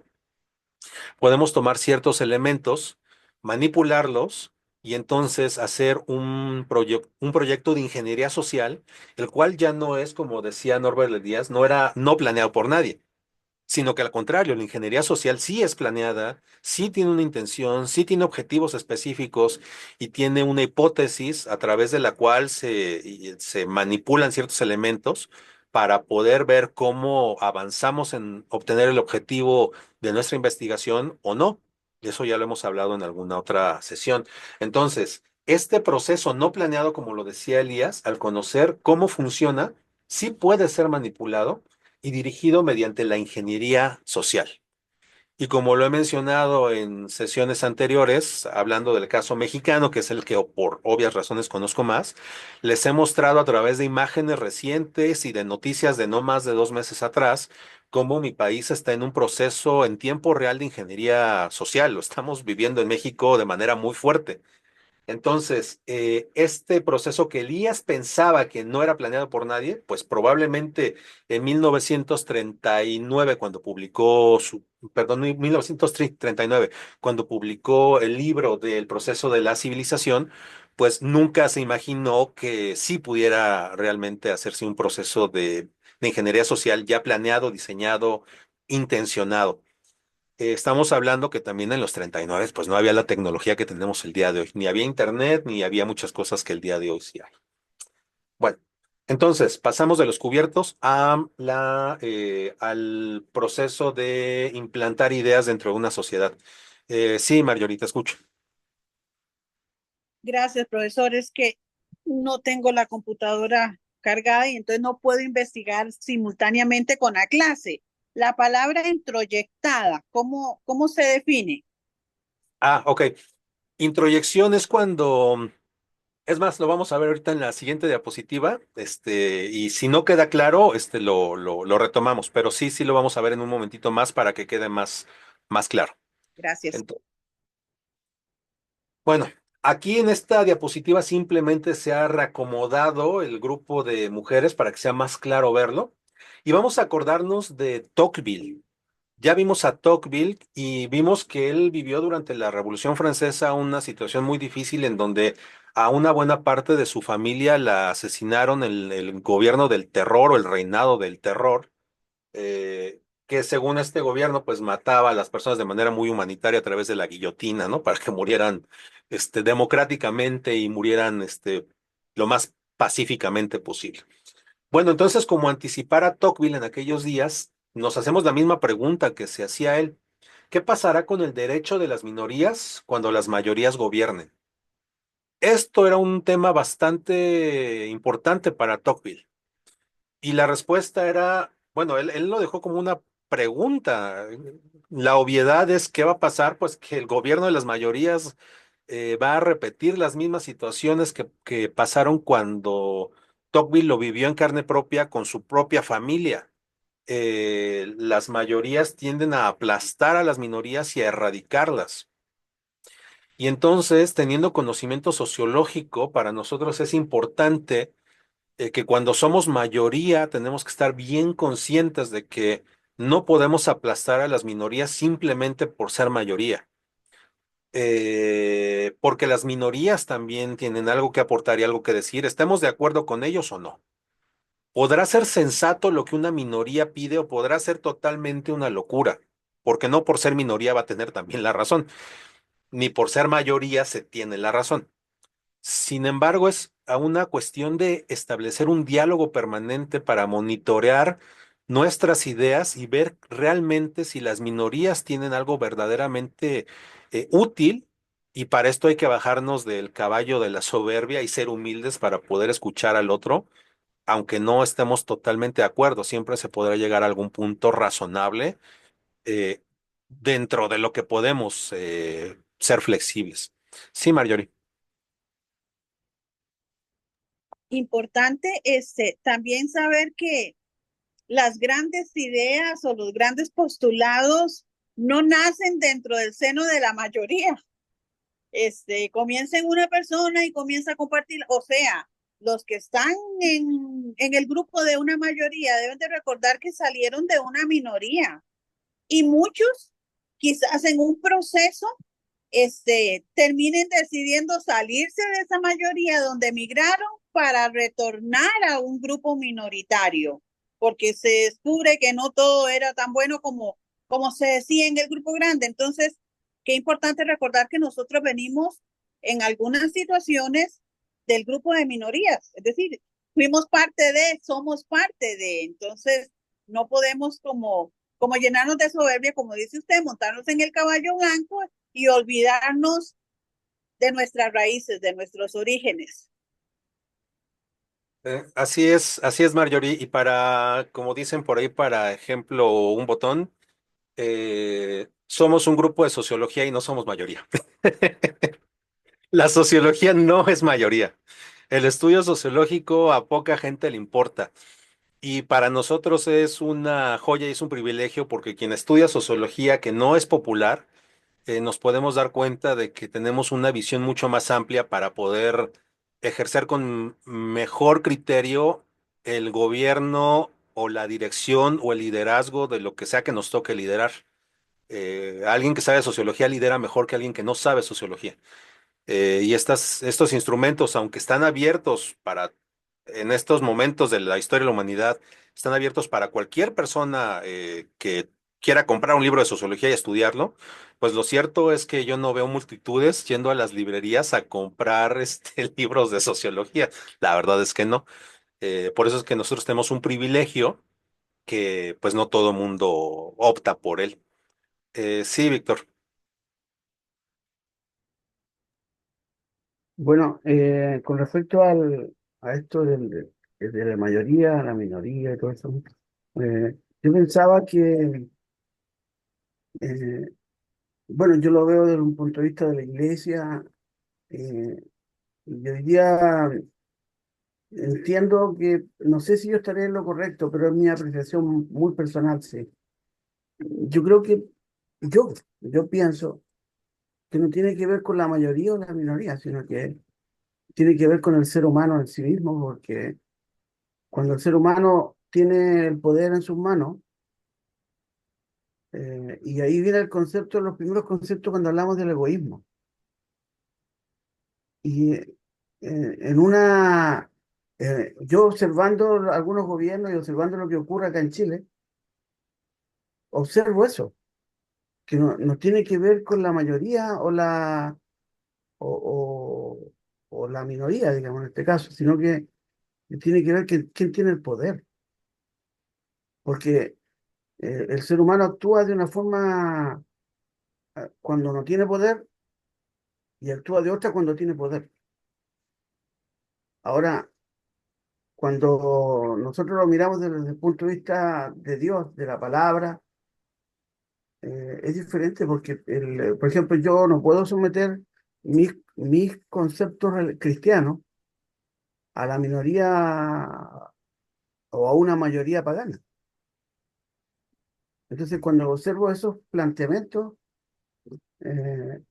podemos tomar ciertos elementos, manipularlos y entonces hacer un proyecto de ingeniería social, el cual ya no es, como decía Norbert Díaz, no planeado por nadie, sino que al contrario, la ingeniería social sí es planeada, sí tiene una intención, sí tiene objetivos específicos y tiene una hipótesis a través de la cual se manipulan ciertos elementos para poder ver cómo avanzamos en obtener el objetivo de nuestra investigación o no. Eso ya lo hemos hablado en alguna otra sesión. Entonces, este proceso no planeado, como lo decía Elías, al conocer cómo funciona, sí puede ser manipulado y dirigido mediante la ingeniería social. Y como lo he mencionado en sesiones anteriores, hablando del caso mexicano, que es el que por obvias razones conozco más, les he mostrado a través de imágenes recientes y de noticias de no más de 2 meses atrás, cómo mi país está en un proceso en tiempo real de ingeniería social. Lo estamos viviendo en México de manera muy fuerte. Entonces, este proceso que Elías pensaba que no era planeado por nadie, pues probablemente en 1939, perdón, 1939, cuando publicó el libro del proceso de la civilización, pues nunca se imaginó que sí pudiera realmente hacerse un proceso de ingeniería social ya planeado, diseñado, intencionado. Estamos hablando que también en los 39 pues no había la tecnología que tenemos el día de hoy, ni había internet, ni había muchas cosas que el día de hoy sí hay. Bueno, entonces pasamos de los cubiertos al proceso de implantar ideas dentro de una sociedad. Sí, Margarita, escucho. Gracias, profesor. Es que no tengo la computadora cargada y entonces no puedo investigar simultáneamente con la clase. La palabra introyectada, ¿cómo se define? Ok. Introyección es cuando, es más, lo vamos a ver ahorita en la siguiente diapositiva, y si no queda claro, lo retomamos, pero sí, sí lo vamos a ver en un momentito más para que quede más claro. Gracias. Bueno, aquí en esta diapositiva simplemente se ha reacomodado el grupo de mujeres para que sea más claro verlo. Y vamos a acordarnos de Tocqueville. Ya vimos a Tocqueville y vimos que él vivió durante la Revolución Francesa una situación muy difícil en donde a una buena parte de su familia la asesinaron en el gobierno del terror o el reinado del terror, que según este gobierno, pues mataba a las personas de manera muy humanitaria a través de la guillotina, ¿no? Para que murieran, democráticamente y murieran, lo más pacíficamente posible. Bueno, entonces, como anticipara a Tocqueville en aquellos días, nos hacemos la misma pregunta que se hacía él. ¿Qué pasará con el derecho de las minorías cuando las mayorías gobiernen? Esto era un tema bastante importante para Tocqueville. Y la respuesta era, bueno, él lo dejó como una pregunta. La obviedad es, ¿qué va a pasar? Pues que el gobierno de las mayorías va a repetir las mismas situaciones que pasaron cuando Tocqueville lo vivió en carne propia con su propia familia. Las mayorías tienden a aplastar a las minorías y a erradicarlas. Y entonces, teniendo conocimiento sociológico, para nosotros es importante que cuando somos mayoría tenemos que estar bien conscientes de que no podemos aplastar a las minorías simplemente por ser mayoría. Porque las minorías también tienen algo que aportar y algo que decir, estemos de acuerdo con ellos o no. Podrá ser sensato lo que una minoría pide o podrá ser totalmente una locura, porque no por ser minoría va a tener también la razón, ni por ser mayoría se tiene la razón. Sin embargo, es a una cuestión de establecer un diálogo permanente para monitorear nuestras ideas y ver realmente si las minorías tienen algo verdaderamente útil. Y para esto hay que bajarnos del caballo de la soberbia y ser humildes para poder escuchar al otro, aunque no estemos totalmente de acuerdo. Siempre se podrá llegar a algún punto razonable eh, dentro de lo que podemos ser flexibles. Sí, Marjorie. Importante también saber que las grandes ideas o los grandes postulados no nacen dentro del seno de la mayoría. Comienza en una persona y comienza a compartir, o sea, los que están en el grupo de una mayoría deben de recordar que salieron de una minoría y muchos quizás en un proceso terminen decidiendo salirse de esa mayoría donde emigraron para retornar a un grupo minoritario, porque se descubre que no todo era tan bueno como se decía en el grupo grande. Entonces, qué importante recordar que nosotros venimos en algunas situaciones del grupo de minorías, es decir, fuimos parte de, somos parte de, entonces no podemos como llenarnos de soberbia, como dice usted, montarnos en el caballo blanco y olvidarnos de nuestras raíces, de nuestros orígenes. Así es, Marjorie. Y para, como dicen por ahí, para ejemplo, un botón, somos un grupo de sociología y no somos mayoría. La sociología no es mayoría. El estudio sociológico a poca gente le importa. Y para nosotros es una joya y es un privilegio porque quien estudia sociología que no es popular, nos podemos dar cuenta de que tenemos una visión mucho más amplia para poder ejercer con mejor criterio el gobierno o la dirección o el liderazgo de lo que sea que nos toque liderar. Alguien que sabe sociología lidera mejor que alguien que no sabe sociología. Y estos instrumentos, aunque están abiertos para, en estos momentos de la historia de la humanidad, están abiertos para cualquier persona que quiera comprar un libro de sociología y estudiarlo, pues lo cierto es que yo no veo multitudes yendo a las librerías a comprar libros de sociología. La verdad es que no. Por eso es que nosotros tenemos un privilegio que pues no todo mundo opta por él. Sí, Víctor. Bueno, con respecto a esto de la mayoría, la minoría y todo eso, yo pensaba que, eh, bueno, yo lo veo desde un punto de vista de la iglesia, y hoy día entiendo que, no sé si yo estaré en lo correcto, pero es mi apreciación muy personal, sí. Yo creo que, yo, yo pienso que no tiene que ver con la mayoría o la minoría, sino que tiene que ver con el ser humano en sí mismo, porque cuando el ser humano tiene el poder en sus manos, y ahí viene el concepto, los primeros conceptos cuando hablamos del egoísmo. Y yo observando algunos gobiernos y observando lo que ocurre acá en Chile, observo eso, que no tiene que ver con la mayoría o, o la minoría, digamos, en este caso, sino que tiene que ver quién tiene el poder, porque el ser humano actúa de una forma cuando no tiene poder y actúa de otra cuando tiene poder. Ahora, cuando nosotros lo miramos desde el punto de vista de Dios, de la palabra, es diferente porque, por ejemplo, yo no puedo someter mis conceptos cristianos a la minoría o a una mayoría pagana. Entonces, cuando observo esos planteamientos, eh,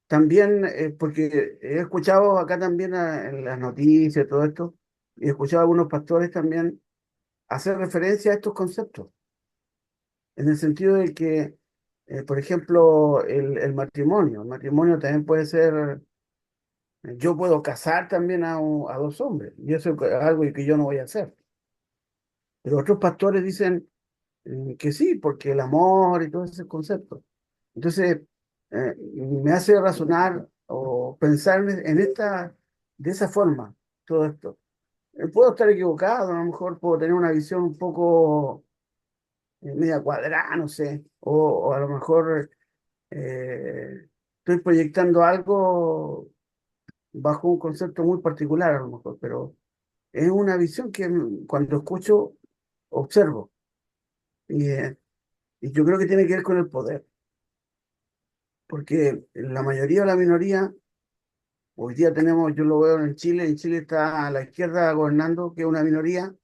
también, porque he escuchado acá también en las noticias, todo esto, y he escuchado a algunos pastores también hacer referencia a estos conceptos, en el sentido de que, por ejemplo, el matrimonio también puede ser, yo puedo casar también a dos hombres, y eso es algo que yo no voy a hacer. Pero otros pastores dicen que sí, porque el amor y todo ese concepto. Entonces, me hace razonar o pensar de esa forma, todo esto. Puedo estar equivocado, a lo mejor puedo tener una visión un poco media cuadrada, no sé, o a lo mejor estoy proyectando algo bajo un concepto muy particular, a lo mejor, pero es una visión que cuando escucho, observo. Y, y yo creo que tiene que ver con el poder, porque la mayoría o la minoría, hoy día tenemos, yo lo veo en Chile está a la izquierda gobernando, que es una minoría,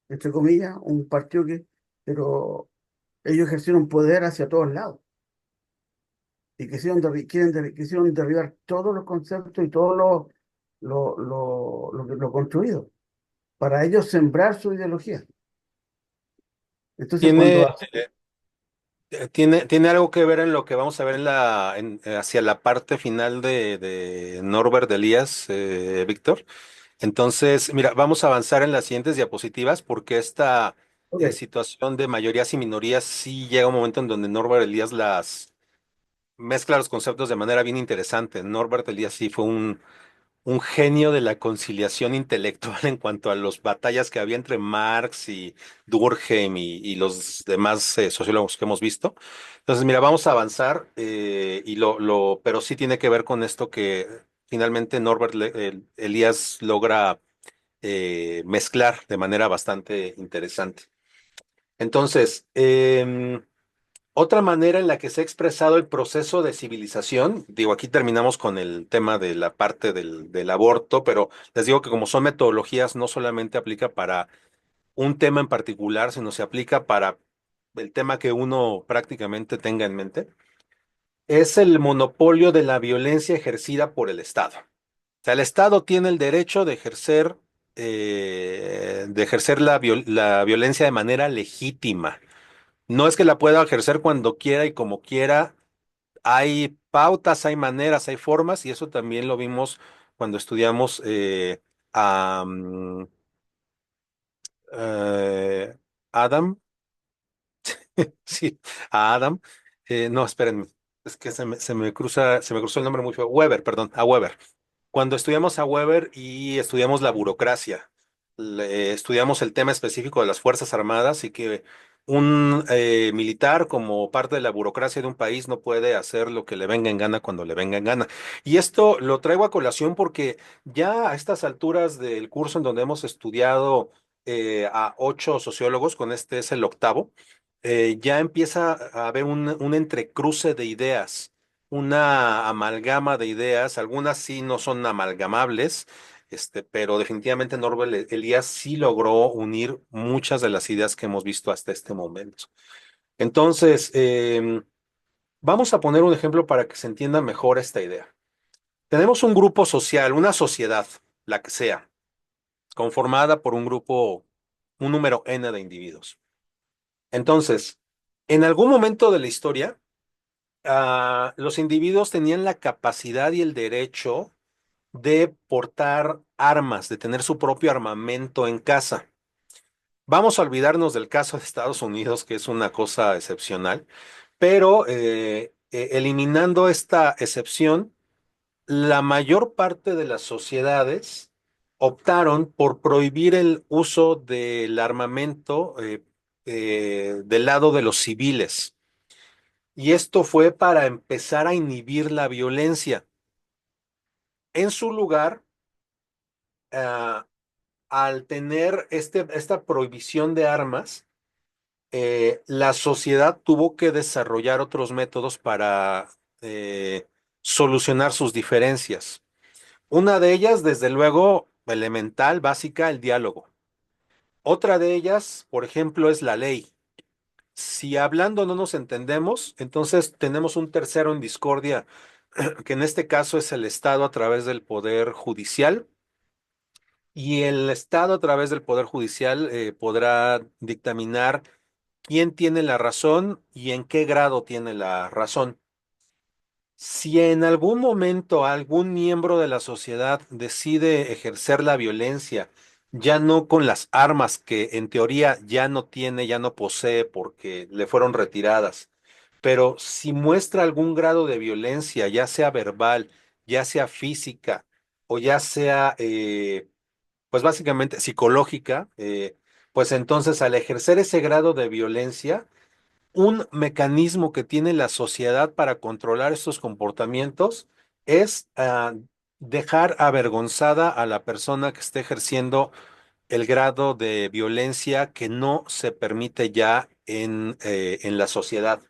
entre comillas, un partido que, pero ellos ejercieron poder hacia todos lados y quisieron derribar todos los conceptos y todo lo construido para ellos sembrar su ideología. Entonces, Tiene, cuando tiene algo que ver en lo que vamos a ver hacia la parte final de Norbert Elias, Víctor. Entonces, mira, vamos a avanzar en las siguientes diapositivas porque esta ok, situación de mayorías y minorías sí llega un momento en donde Norbert Elias las mezcla los conceptos de manera bien interesante. Norbert Elias sí fue un genio de la conciliación intelectual en cuanto a las batallas que había entre Marx y Durkheim y los demás sociólogos que hemos visto. Entonces, mira, vamos a avanzar pero sí tiene que ver con esto que finalmente Elias logra mezclar de manera bastante interesante. Entonces, otra manera en la que se ha expresado el proceso de civilización, digo, aquí terminamos con el tema de la parte del aborto, pero les digo que como son metodologías, no solamente aplica para un tema en particular, sino se aplica para el tema que uno prácticamente tenga en mente, es el monopolio de la violencia ejercida por el Estado. O sea, el Estado tiene el derecho de ejercer la violencia de manera legítima. No es que la pueda ejercer cuando quiera y como quiera. Hay pautas, hay maneras, hay formas, y eso también lo vimos cuando estudiamos a eh, Adam, sí, a Adam. No, espérenme, es que se me cruzó el nombre muy feo. Weber, perdón, a Weber. Cuando estudiamos a Weber y estudiamos la burocracia, estudiamos el tema específico de las Fuerzas Armadas y que un militar como parte de la burocracia de un país no puede hacer lo que le venga en gana cuando le venga en gana. Y esto lo traigo a colación porque ya a estas alturas del curso en donde hemos estudiado a 8 sociólogos, con este es el octavo, ya empieza a haber un entrecruce de ideas, una amalgama de ideas, algunas sí no son amalgamables, pero definitivamente Norbert Elias sí logró unir muchas de las ideas que hemos visto hasta este momento. Entonces, vamos a poner un ejemplo para que se entienda mejor esta idea. Tenemos un grupo social, una sociedad, la que sea, conformada por un número n de individuos. Entonces, en algún momento de la historia, los individuos tenían la capacidad y el derecho de portar armas, de tener su propio armamento en casa. Vamos a olvidarnos del caso de Estados Unidos, que es una cosa excepcional, pero eliminando esta excepción, la mayor parte de las sociedades optaron por prohibir el uso del armamento del lado de los civiles. Y esto fue para empezar a inhibir la violencia. En su lugar, ah, al tener esta prohibición de armas, la sociedad tuvo que desarrollar otros métodos para solucionar sus diferencias. Una de ellas, desde luego, elemental, básica, el diálogo. Otra de ellas, por ejemplo, es la ley. Si hablando no nos entendemos, entonces tenemos un tercero en discordia, que en este caso es el Estado a través del Poder Judicial. Y el Estado a través del Poder Judicial podrá dictaminar quién tiene la razón y en qué grado tiene la razón. Si en algún momento algún miembro de la sociedad decide ejercer la violencia ya no con las armas que en teoría ya no tiene, ya no posee porque le fueron retiradas, pero si muestra algún grado de violencia, ya sea verbal, ya sea física o ya sea, pues básicamente psicológica, pues entonces al ejercer ese grado de violencia, un mecanismo que tiene la sociedad para controlar estos comportamientos es dejar avergonzada a la persona que esté ejerciendo el grado de violencia que no se permite ya en la sociedad.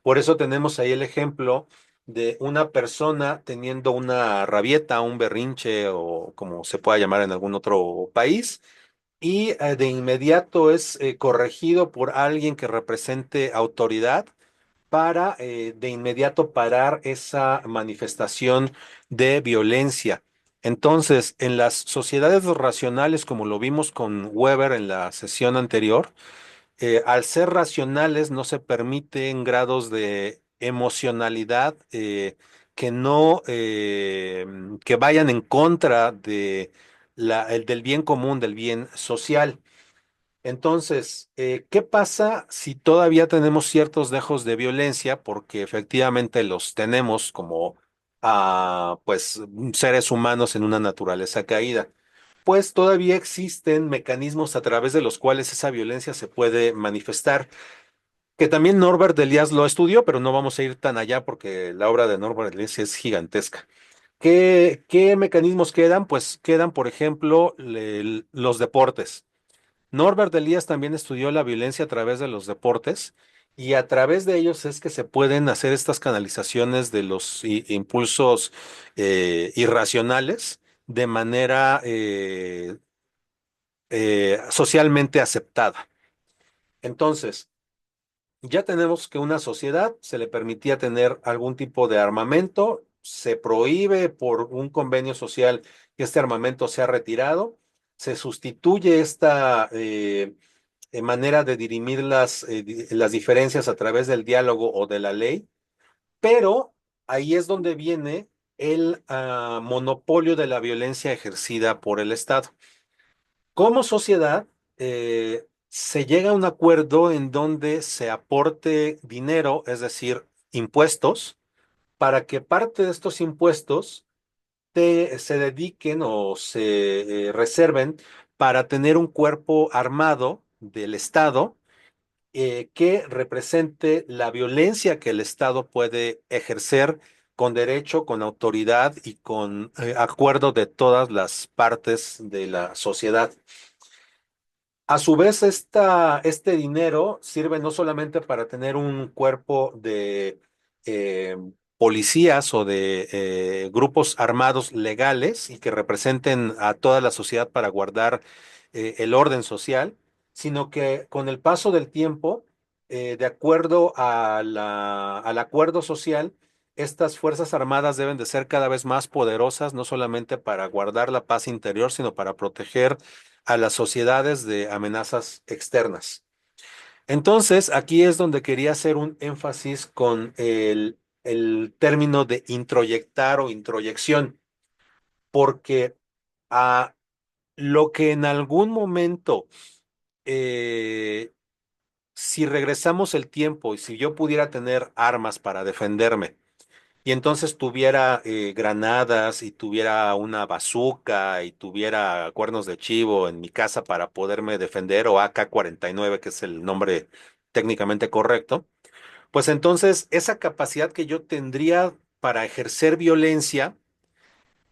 Por eso tenemos ahí el ejemplo de una persona teniendo una rabieta, un berrinche o como se pueda llamar en algún otro país, y de inmediato es corregido por alguien que represente autoridad para de inmediato parar esa manifestación de violencia. Entonces, en las sociedades racionales, como lo vimos con Weber en la sesión anterior, al ser racionales no se permiten grados de emocionalidad que no, que vayan en contra de el del bien común, del bien social. Entonces, ¿qué pasa si todavía tenemos ciertos dejos de violencia? Porque efectivamente los tenemos como, pues, seres humanos en una naturaleza caída. Pues todavía existen mecanismos a través de los cuales esa violencia se puede manifestar, que también Norbert Elias lo estudió, pero no vamos a ir tan allá porque la obra de Norbert Elias es gigantesca. ¿Qué mecanismos quedan? Pues quedan, por ejemplo, los deportes. Norbert Elias también estudió la violencia a través de los deportes y a través de ellos es que se pueden hacer estas canalizaciones de los impulsos irracionales de manera socialmente aceptada. Entonces, ya tenemos que una sociedad se le permitía tener algún tipo de armamento, se prohíbe por un convenio social que este armamento sea retirado, se sustituye esta manera de dirimir las diferencias a través del diálogo o de la ley, pero ahí es donde viene el monopolio de la violencia ejercida por el Estado. Como sociedad, se llega a un acuerdo en donde se aporte dinero, es decir, impuestos, para que parte de estos impuestos se dediquen o se reserven para tener un cuerpo armado del Estado que represente la violencia que el Estado puede ejercer con derecho, con autoridad y con acuerdo de todas las partes de la sociedad. A su vez, este dinero sirve no solamente para tener un cuerpo de eh, policías o de grupos armados legales y que representen a toda la sociedad para guardar el orden social, sino que con el paso del tiempo, de acuerdo a al acuerdo social, estas fuerzas armadas deben de ser cada vez más poderosas, no solamente para guardar la paz interior, sino para proteger a las sociedades de amenazas externas. Entonces, aquí es donde quería hacer un énfasis con el término de introyectar o introyección, porque a lo que en algún momento, eh, si regresamos el tiempo y si yo pudiera tener armas para defenderme, y entonces tuviera granadas y tuviera una bazooka y tuviera cuernos de chivo en mi casa para poderme defender, o AK-49, que es el nombre técnicamente correcto, pues entonces esa capacidad que yo tendría para ejercer violencia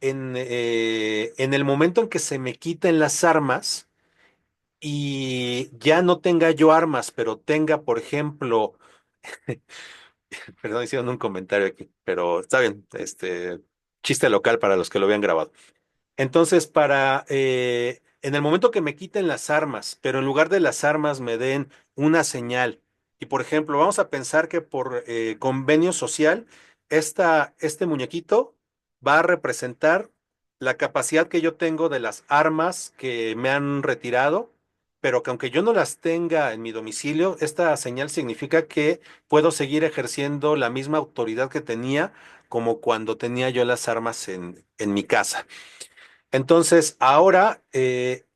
en el momento en que se me quiten las armas y ya no tenga yo armas, pero tenga, por ejemplo, perdón, hicieron un comentario aquí, pero está bien, chiste local para los que lo habían grabado. Entonces, en el momento que me quiten las armas, pero en lugar de las armas me den una señal, y por ejemplo, vamos a pensar que por convenio social, este muñequito va a representar la capacidad que yo tengo de las armas que me han retirado, pero que aunque yo no las tenga en mi domicilio, esta señal significa que puedo seguir ejerciendo la misma autoridad que tenía como cuando tenía yo las armas en mi casa. Entonces, ahora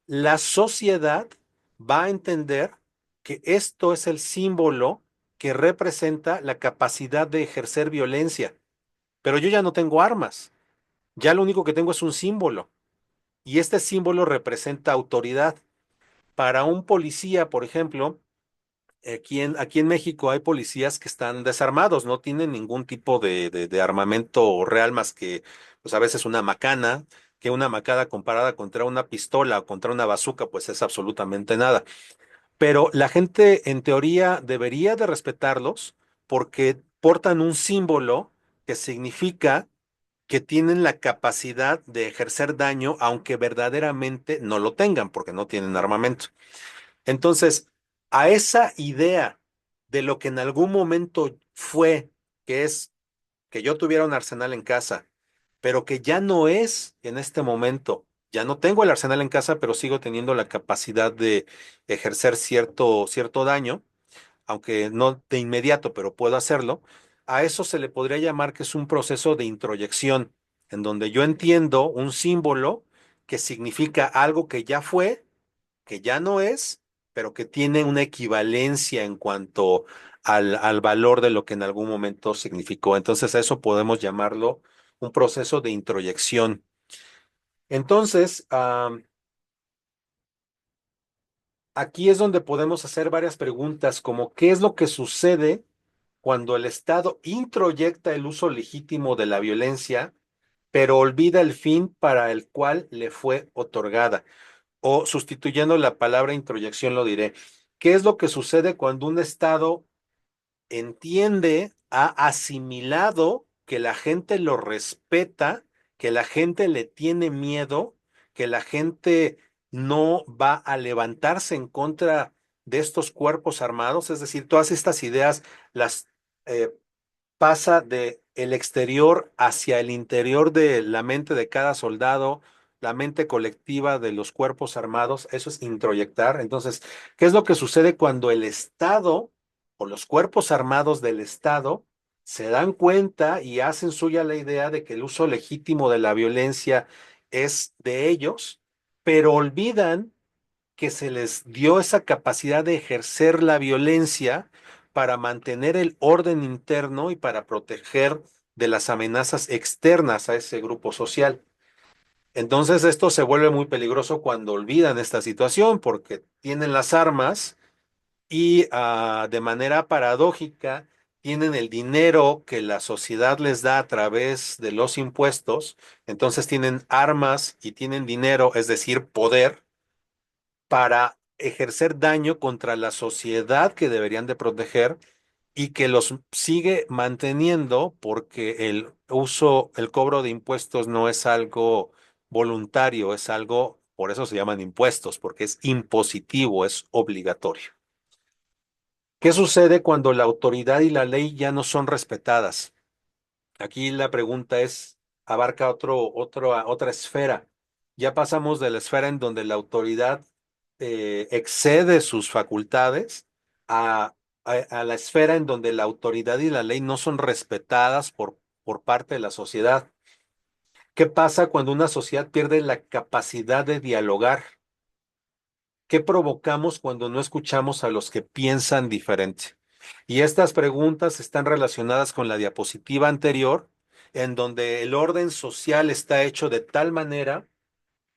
la sociedad va a entender que esto es el símbolo que representa la capacidad de ejercer violencia. Pero yo ya no tengo armas, ya lo único que tengo es un símbolo. Y este símbolo representa autoridad. Para un policía, por ejemplo, aquí en México hay policías que están desarmados, no tienen ningún tipo de armamento real más que, pues a veces una macana, que una macana comparada contra una pistola o contra una bazuca, pues es absolutamente nada. Pero la gente en teoría debería de respetarlos porque portan un símbolo que significa que tienen la capacidad de ejercer daño, aunque verdaderamente no lo tengan, porque no tienen armamento. Entonces, a esa idea de lo que en algún momento fue, que es que yo tuviera un arsenal en casa, pero que ya no es en este momento, ya no tengo el arsenal en casa, pero sigo teniendo la capacidad de ejercer cierto daño, aunque no de inmediato, pero puedo hacerlo. A eso se le podría llamar que es un proceso de introyección, en donde yo entiendo un símbolo que significa algo que ya fue, que ya no es, pero que tiene una equivalencia en cuanto al valor de lo que en algún momento significó. Entonces, a eso podemos llamarlo un proceso de introyección. Entonces, aquí es donde podemos hacer varias preguntas, como ¿qué es lo que sucede cuando el Estado introyecta el uso legítimo de la violencia, pero olvida el fin para el cual le fue otorgada? O sustituyendo la palabra introyección, lo diré. ¿Qué es lo que sucede cuando un Estado entiende, ha asimilado que la gente lo respeta, que la gente le tiene miedo, que la gente no va a levantarse en contra de estos cuerpos armados? Es decir, todas estas ideas las eh, pasa de el exterior hacia el interior de la mente de cada soldado, la mente colectiva de los cuerpos armados. Eso es introyectar. Entonces, ¿qué es lo que sucede cuando el Estado o los cuerpos armados del Estado se dan cuenta y hacen suya la idea de que el uso legítimo de la violencia es de ellos, pero olvidan que se les dio esa capacidad de ejercer la violencia para mantener el orden interno y para proteger de las amenazas externas a ese grupo social? Entonces esto se vuelve muy peligroso cuando olvidan esta situación porque tienen las armas y de manera paradójica tienen el dinero que la sociedad les da a través de los impuestos. Entonces tienen armas y tienen dinero, es decir, poder para ejercer daño contra la sociedad que deberían de proteger y que los sigue manteniendo porque el uso, el cobro de impuestos no es algo voluntario, es algo, por eso se llaman impuestos, porque es impositivo, es obligatorio. ¿Qué sucede cuando la autoridad y la ley ya no son respetadas? Aquí la pregunta es, abarca otra esfera. Ya pasamos de la esfera en donde la autoridad excede sus facultades a, a la esfera en donde la autoridad y la ley no son respetadas por parte de la sociedad. ¿Qué pasa cuando una sociedad pierde la capacidad de dialogar? ¿Qué provocamos cuando no escuchamos a los que piensan diferente? Y estas preguntas están relacionadas con la diapositiva anterior, en donde el orden social está hecho de tal manera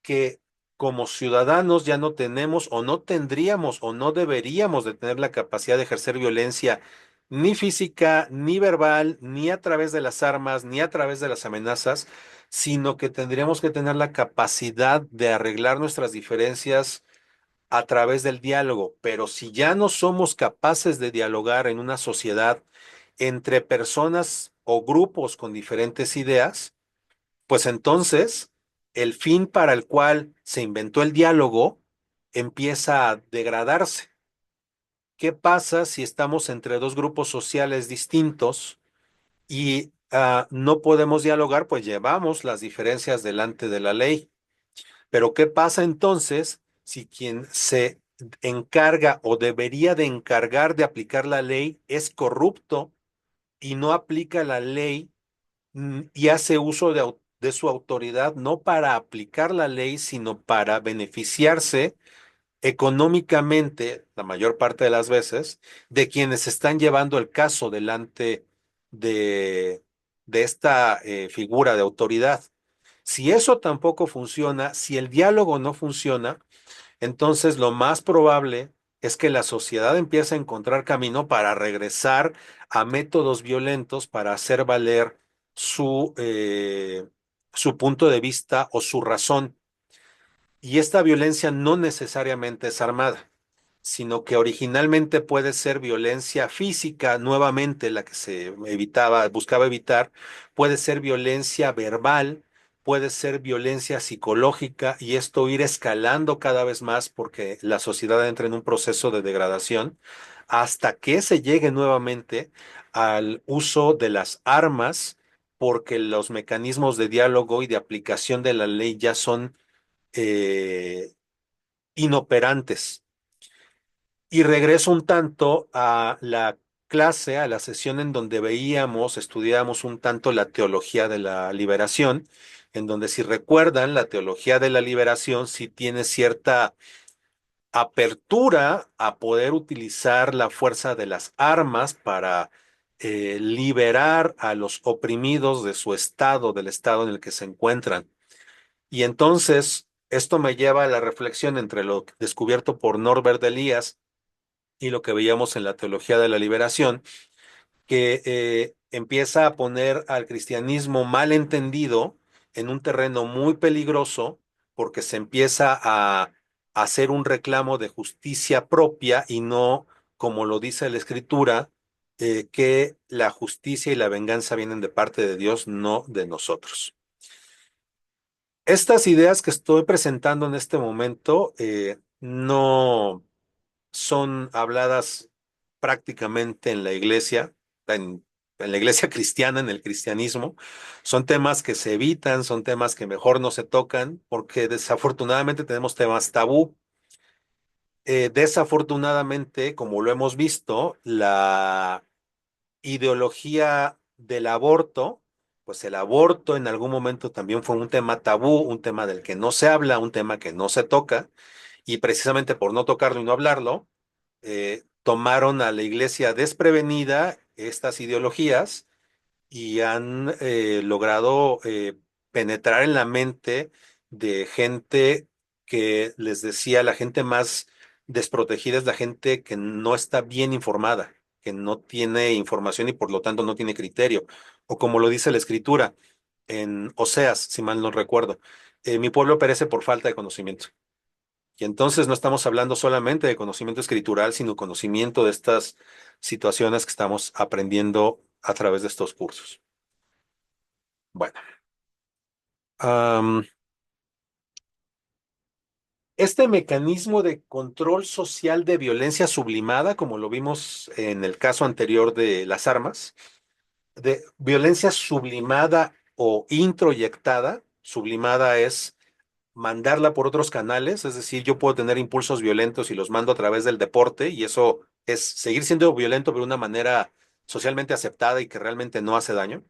que como ciudadanos ya no tenemos o no tendríamos o no deberíamos de tener la capacidad de ejercer violencia ni física, ni verbal, ni a través de las armas, ni a través de las amenazas, sino que tendríamos que tener la capacidad de arreglar nuestras diferencias a través del diálogo. Pero si ya no somos capaces de dialogar en una sociedad entre personas o grupos con diferentes ideas, pues entonces el fin para el cual se inventó el diálogo empieza a degradarse. ¿Qué pasa si estamos entre dos grupos sociales distintos y no podemos dialogar? Pues llevamos las diferencias delante de la ley. Pero ¿qué pasa entonces si quien se encarga o debería de encargar de aplicar la ley es corrupto y no aplica la ley y hace uso de su autoridad no para aplicar la ley, sino para beneficiarse económicamente, la mayor parte de las veces, de quienes están llevando el caso delante de, de esta figura de autoridad. Si eso tampoco funciona, si el diálogo no funciona, entonces lo más probable es que la sociedad empiece a encontrar camino para regresar a métodos violentos para hacer valer su punto de vista o su razón. Y esta violencia no necesariamente es armada, sino que originalmente puede ser violencia física, nuevamente la que se evitaba, buscaba evitar, puede ser violencia verbal, puede ser violencia psicológica y esto ir escalando cada vez más porque la sociedad entra en un proceso de degradación hasta que se llegue nuevamente al uso de las armas porque los mecanismos de diálogo y de aplicación de la ley ya son eh, inoperantes. Y regreso un tanto a la clase, a la sesión en donde veíamos, estudiábamos un tanto la teología de la liberación, en donde si recuerdan, la teología de la liberación sí tiene cierta apertura a poder utilizar la fuerza de las armas para liberar a los oprimidos de su estado, del estado en el que se encuentran. Y entonces, esto me lleva a la reflexión entre lo descubierto por Norbert Elias y lo que veíamos en la teología de la liberación, que empieza a poner al cristianismo mal entendido en un terreno muy peligroso porque se empieza a hacer un reclamo de justicia propia y no, como lo dice la escritura, que la justicia y la venganza vienen de parte de Dios, no de nosotros. Estas ideas que estoy presentando en este momento no son habladas prácticamente en la iglesia, en la iglesia cristiana, en el cristianismo. Son temas que se evitan, son temas que mejor no se tocan, porque desafortunadamente tenemos temas tabú. Desafortunadamente, como lo hemos visto, la ideología del aborto, pues el aborto en algún momento también fue un tema tabú, un tema del que no se habla, un tema que no se toca, y precisamente por no tocarlo y no hablarlo, tomaron a la iglesia desprevenida estas ideologías y han logrado penetrar en la mente de gente que les decía, la gente más desprotegida es la gente que no está bien informada, que no tiene información y por lo tanto no tiene criterio. O como lo dice la escritura en Oseas, si mal no recuerdo, mi pueblo perece por falta de conocimiento. Y entonces no estamos hablando solamente de conocimiento escritural, sino conocimiento de estas situaciones que estamos aprendiendo a través de estos cursos. Bueno, am, este mecanismo de control social de violencia sublimada, como lo vimos en el caso anterior de las armas, de violencia sublimada o introyectada, sublimada es mandarla por otros canales, es decir, yo puedo tener impulsos violentos y los mando a través del deporte y eso es seguir siendo violento pero de una manera socialmente aceptada y que realmente no hace daño.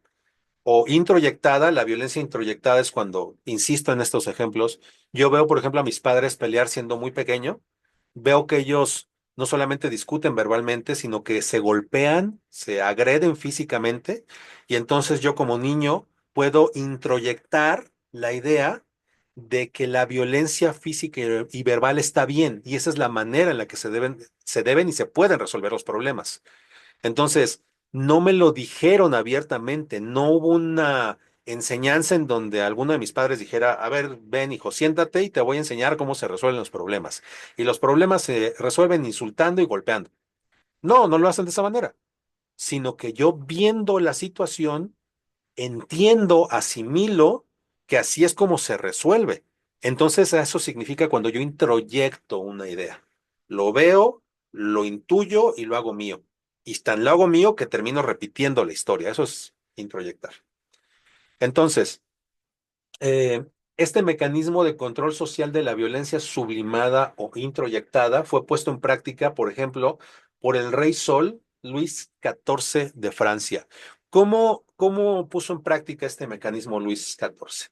O introyectada, la violencia introyectada es cuando, insisto en estos ejemplos, yo veo, por ejemplo, a mis padres pelear siendo muy pequeño, veo que ellos no solamente discuten verbalmente, sino que se golpean, se agreden físicamente, y entonces yo como niño puedo introyectar la idea de que la violencia física y verbal está bien, y esa es la manera en la que se deben y se pueden resolver los problemas. Entonces, no me lo dijeron abiertamente, no hubo una enseñanza en donde alguno de mis padres dijera, a ver, ven hijo, siéntate y te voy a enseñar cómo se resuelven los problemas. Y los problemas se resuelven insultando y golpeando. No, no lo hacen de esa manera, sino que yo viendo la situación, entiendo, asimilo que así es como se resuelve. Entonces, eso significa cuando yo introyecto una idea. Lo veo, lo intuyo y lo hago mío. Y tan lo hago mío que termino repitiendo la historia. Eso es introyectar. Entonces, eh, este mecanismo de control social de la violencia sublimada o introyectada fue puesto en práctica, por ejemplo, por el rey Sol Luis XIV de Francia. ¿Cómo puso en práctica este mecanismo Luis XIV?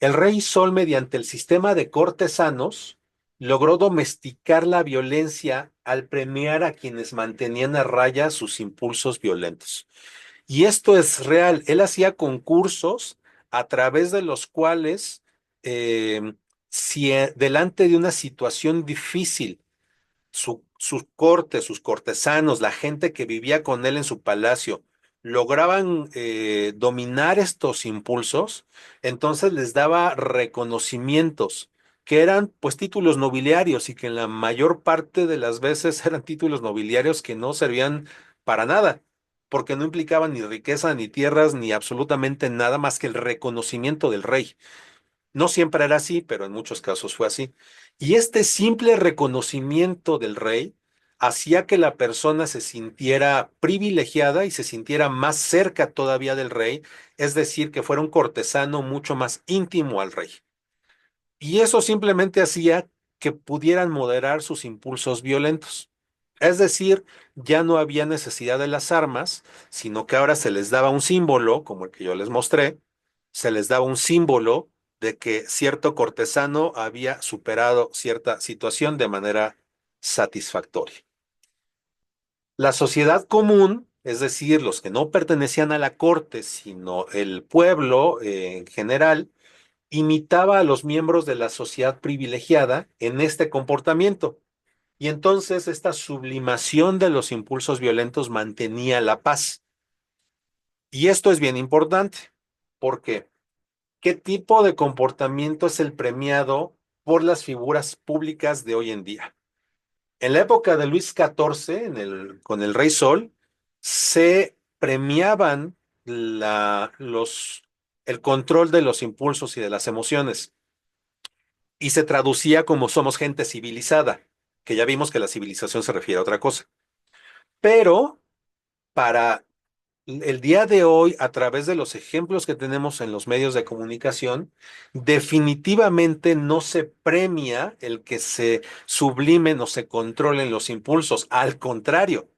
El rey Sol, mediante el sistema de cortesanos, logró domesticar la violencia al premiar a quienes mantenían a raya sus impulsos violentos. Y esto es real. Él hacía concursos a través de los cuales, si delante de una situación difícil, su corte, sus cortesanos, la gente que vivía con él en su palacio, lograban dominar estos impulsos, entonces les daba reconocimientos que eran pues títulos nobiliarios y que en la mayor parte de las veces eran títulos nobiliarios que no servían para nada, porque no implicaban ni riqueza, ni tierras, ni absolutamente nada más que el reconocimiento del rey. No siempre era así, pero en muchos casos fue así. Y este simple reconocimiento del rey hacía que la persona se sintiera privilegiada y se sintiera más cerca todavía del rey, es decir, que fuera un cortesano mucho más íntimo al rey. Y eso simplemente hacía que pudieran moderar sus impulsos violentos. Es decir, ya no había necesidad de las armas, sino que ahora se les daba un símbolo, como el que yo les mostré, se les daba un símbolo de que cierto cortesano había superado cierta situación de manera satisfactoria. La sociedad común, es decir, los que no pertenecían a la corte, sino el pueblo en general, imitaba a los miembros de la sociedad privilegiada en este comportamiento. Y entonces esta sublimación de los impulsos violentos mantenía la paz. Y esto es bien importante, porque ¿qué tipo de comportamiento es el premiado por las figuras públicas de hoy en día? En la época de Luis XIV, con el Rey Sol, se premiaban el control de los impulsos y de las emociones y se traducía como somos gente civilizada, que ya vimos que la civilización se refiere a otra cosa. Pero para el día de hoy, a través de los ejemplos que tenemos en los medios de comunicación, definitivamente no se premia el que se sublimen o se controlen los impulsos. Al contrario,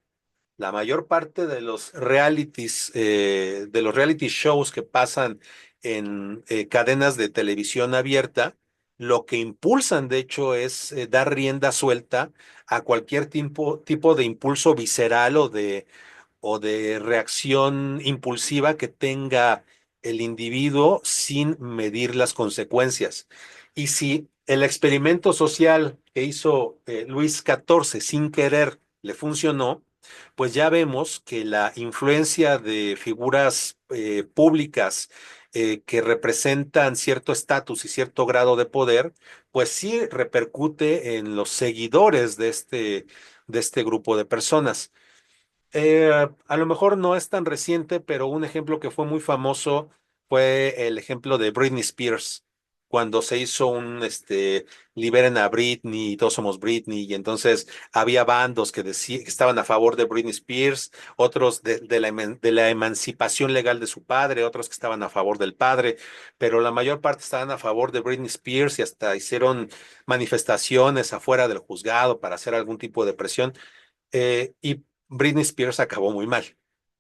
la mayor parte de los realities, de los reality shows que pasan en cadenas de televisión abierta, lo que impulsan, de hecho, es dar rienda suelta a cualquier tipo de impulso visceral o de reacción impulsiva que tenga el individuo sin medir las consecuencias. Y si el experimento social que hizo Luis XIV sin querer le funcionó, pues ya vemos que la influencia de figuras públicas que representan cierto estatus y cierto grado de poder, pues sí repercute en los seguidores de este grupo de personas. A lo mejor no es tan reciente, pero un ejemplo que fue muy famoso fue el ejemplo de Britney Spears, cuando se hizo liberen a Britney, todos somos Britney, y entonces había bandos que estaban a favor de Britney Spears, otros de la emancipación legal de su padre, otros que estaban a favor del padre, pero la mayor parte estaban a favor de Britney Spears y hasta hicieron manifestaciones afuera del juzgado para hacer algún tipo de presión. Y Britney Spears acabó muy mal.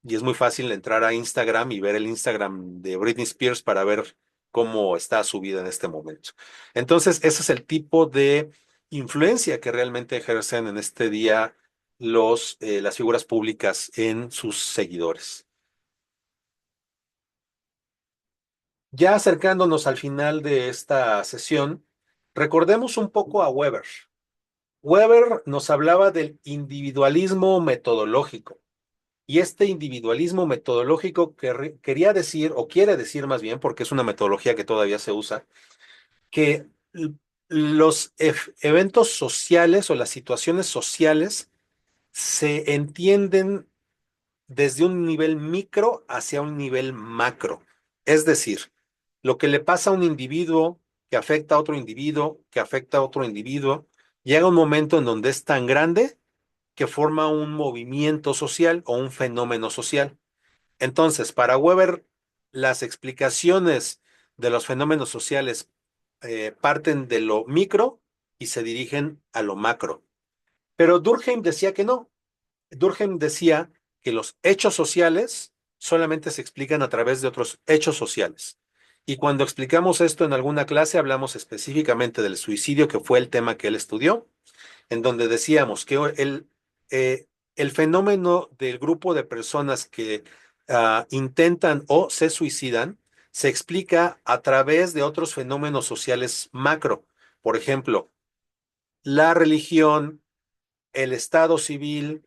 Y es muy fácil entrar a Instagram y ver el Instagram de Britney Spears para ver cómo está su vida en este momento. Entonces, ese es el tipo de influencia que realmente ejercen en este día las figuras públicas en sus seguidores. Ya acercándonos al final de esta sesión, recordemos un poco a Weber. Weber nos hablaba del individualismo metodológico. Y este individualismo metodológico quería decir, o quiere decir más bien, porque es una metodología que todavía se usa, que los eventos sociales o las situaciones sociales se entienden desde un nivel micro hacia un nivel macro. Es decir, lo que le pasa a un individuo que afecta a otro individuo, que afecta a otro individuo, llega un momento en donde es tan grande que forma un movimiento social o un fenómeno social. Entonces, para Weber, las explicaciones de los fenómenos sociales parten de lo micro y se dirigen a lo macro. Pero Durkheim decía que no. Durkheim decía que los hechos sociales solamente se explican a través de otros hechos sociales. Y cuando explicamos esto en alguna clase, hablamos específicamente del suicidio, que fue el tema que él estudió, en donde decíamos que el fenómeno del grupo de personas que intentan o se suicidan se explica a través de otros fenómenos sociales macro. Por ejemplo, la religión, el estado civil,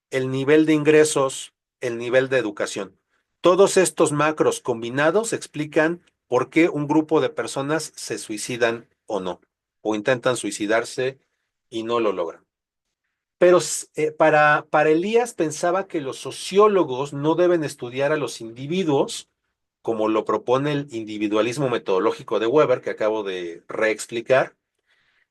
el nivel de ingresos, el nivel de educación. Todos estos macros combinados explican por qué un grupo de personas se suicidan o no, o intentan suicidarse y no lo logran. Pero para Elías pensaba que los sociólogos no deben estudiar a los individuos, como lo propone el individualismo metodológico de Weber, que acabo de reexplicar,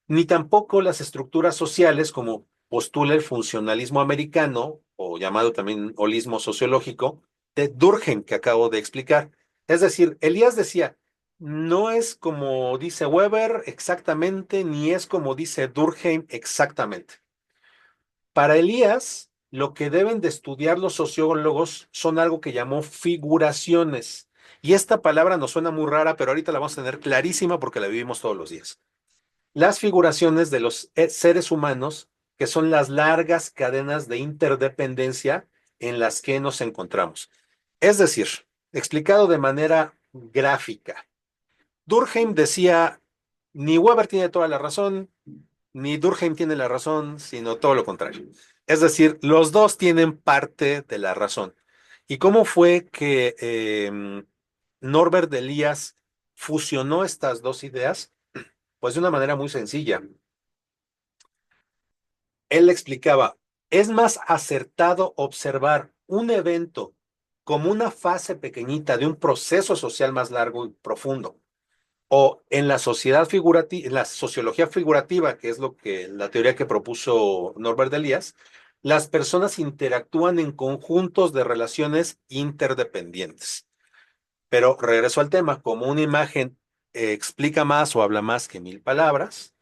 ni tampoco las estructuras sociales, como postula el funcionalismo americano, o llamado también holismo sociológico, de Durkheim, que acabo de explicar. Es decir, Elías decía, no es como dice Weber exactamente, ni es como dice Durkheim exactamente. Para Elías, lo que deben de estudiar los sociólogos son algo que llamó figuraciones. Y esta palabra nos suena muy rara, pero ahorita la vamos a tener clarísima porque la vivimos todos los días. Las figuraciones de los seres humanos, que son las largas cadenas de interdependencia en las que nos encontramos. Es decir, explicado de manera gráfica, Durkheim decía, ni Weber tiene toda la razón, ni Durkheim tiene la razón, sino todo lo contrario. Es decir, los dos tienen parte de la razón. ¿Y cómo fue que Norbert Elias fusionó estas dos ideas? Pues de una manera muy sencilla. Él explicaba, es más acertado observar un evento como una fase pequeñita de un proceso social más largo y profundo. O en la sociedad figurativa, en la sociología figurativa, que es lo que la teoría que propuso Norbert Elias, las personas interactúan en conjuntos de relaciones interdependientes. Pero regreso al tema, como una imagen explica más o habla más que mil palabras,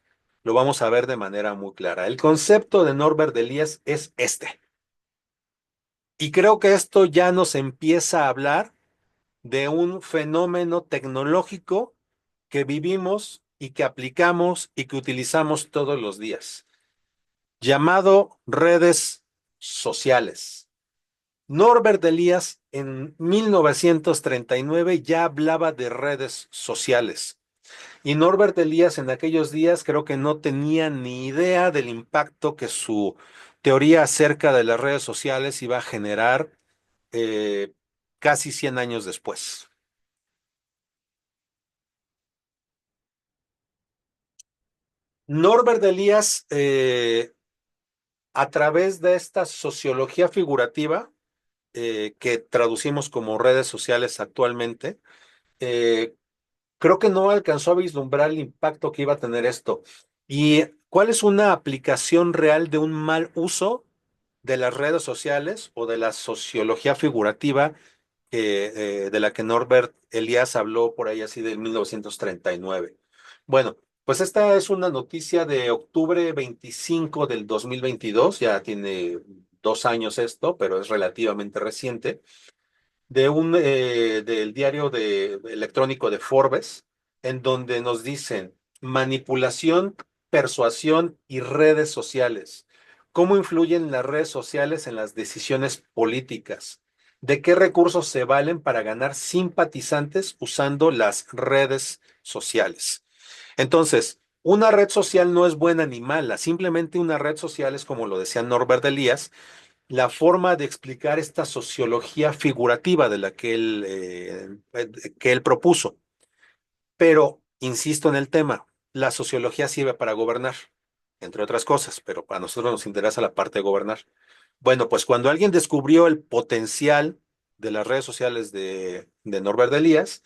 lo vamos a ver de manera muy clara. El concepto de Norbert Elias es este. Y creo que esto ya nos empieza a hablar de un fenómeno tecnológico que vivimos y que aplicamos y que utilizamos todos los días, llamado redes sociales. Norbert Elias en 1939 ya hablaba de redes sociales. Y Norbert Elias en aquellos días creo que no tenía ni idea del impacto que su teoría acerca de las redes sociales iba a generar eh, casi 100 años después. Norbert Elias, a través de esta sociología figurativa, que traducimos como redes sociales actualmente, eh, creo que no alcanzó a vislumbrar el impacto que iba a tener esto. ¿Y cuál es una aplicación real de un mal uso de las redes sociales o de la sociología figurativa de la que Norbert Elias habló por ahí así de 1939? Bueno, pues esta es una noticia de octubre 25 del 2022, ya tiene 2 años esto, pero es relativamente reciente, del diario electrónico de Forbes, en donde nos dicen manipulación, persuasión y redes sociales. ¿Cómo influyen las redes sociales en las decisiones políticas? ¿De qué recursos se valen para ganar simpatizantes usando las redes sociales? Entonces, una red social no es buena ni mala, simplemente una red social es, como lo decía Norbert Elias, la forma de explicar esta sociología figurativa de la que él propuso. Pero, insisto en el tema, la sociología sirve para gobernar, entre otras cosas, pero a nosotros nos interesa la parte de gobernar. Bueno, pues cuando alguien descubrió el potencial de las redes sociales de Norbert Elias,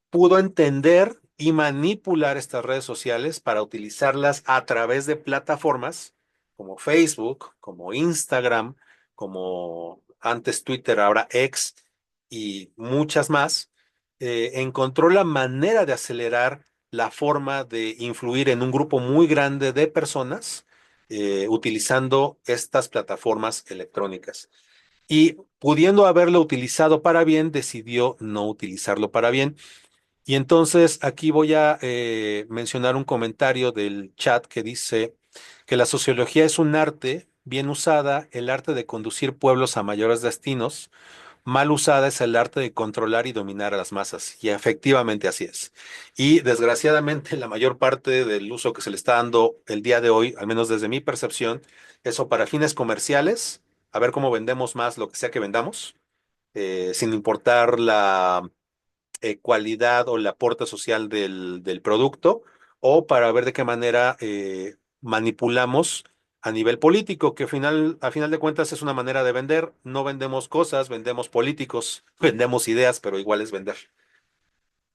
pudo entender y manipular estas redes sociales para utilizarlas a través de plataformas como Facebook, como Instagram, como antes Twitter, ahora X y muchas más. Encontró la manera de acelerar la forma de influir en un grupo muy grande de personas utilizando estas plataformas electrónicas. y pudiendo haberlo utilizado para bien, decidió no utilizarlo para bien. Y entonces aquí voy a mencionar un comentario del chat que dice que la sociología es un arte bien usada, el arte de conducir pueblos a mayores destinos. Mal usada es el arte de controlar y dominar a las masas. Y efectivamente así es. Y desgraciadamente la mayor parte del uso que se le está dando el día de hoy, al menos desde mi percepción, eso para fines comerciales, a ver cómo vendemos más lo que sea que vendamos, sin importar la cualidad o el aporte social del producto, o para ver de qué manera manipulamos a nivel político, que a final de cuentas es una manera de vender. No vendemos cosas, vendemos políticos, vendemos ideas, pero igual es vender.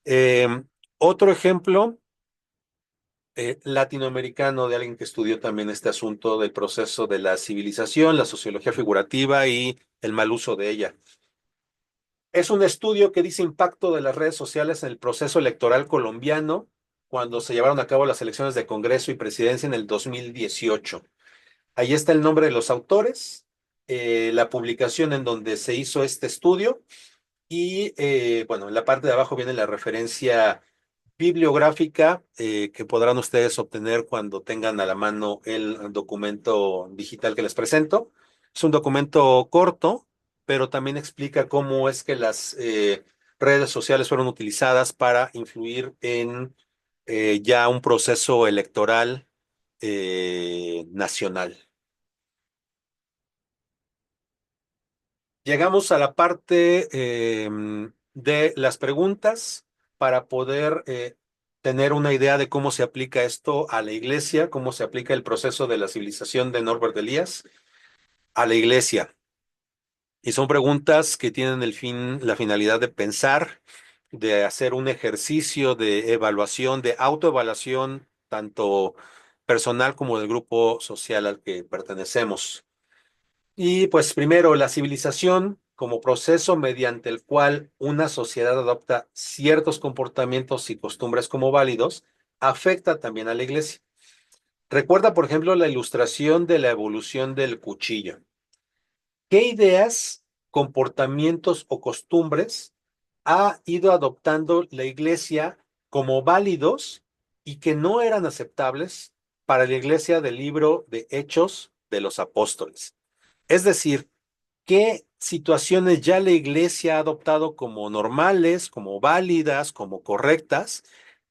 Eh, Otro ejemplo latinoamericano de alguien que estudió también este asunto del proceso de la civilización, la sociología figurativa y el mal uso de ella. Es un estudio que dice impacto de las redes sociales en el proceso electoral colombiano cuando se llevaron a cabo las elecciones de Congreso y Presidencia en el 2018. Ahí está el nombre de los autores, la publicación en donde se hizo este estudio y, bueno, en la parte de abajo viene la referencia bibliográfica que podrán ustedes obtener cuando tengan a la mano el documento digital que les presento. Es un documento corto, pero también explica cómo es que las redes sociales fueron utilizadas para influir en ya un proceso electoral nacional. Llegamos a la parte de las preguntas para poder tener una idea de cómo se aplica esto a la iglesia, cómo se aplica el proceso de la civilización de Norbert Elias a la iglesia. Y son preguntas que tienen la finalidad de pensar, de hacer un ejercicio de evaluación, de autoevaluación, tanto personal como del grupo social al que pertenecemos. Y pues primero, la civilización como proceso mediante el cual una sociedad adopta ciertos comportamientos y costumbres como válidos, afecta también a la iglesia. Recuerda, por ejemplo, la ilustración de la evolución del cuchillo. ¿Qué ideas, comportamientos o costumbres ha ido adoptando la iglesia como válidos y que no eran aceptables para la iglesia del libro de Hechos de los Apóstoles? Es decir, ¿qué situaciones ya la iglesia ha adoptado como normales, como válidas, como correctas,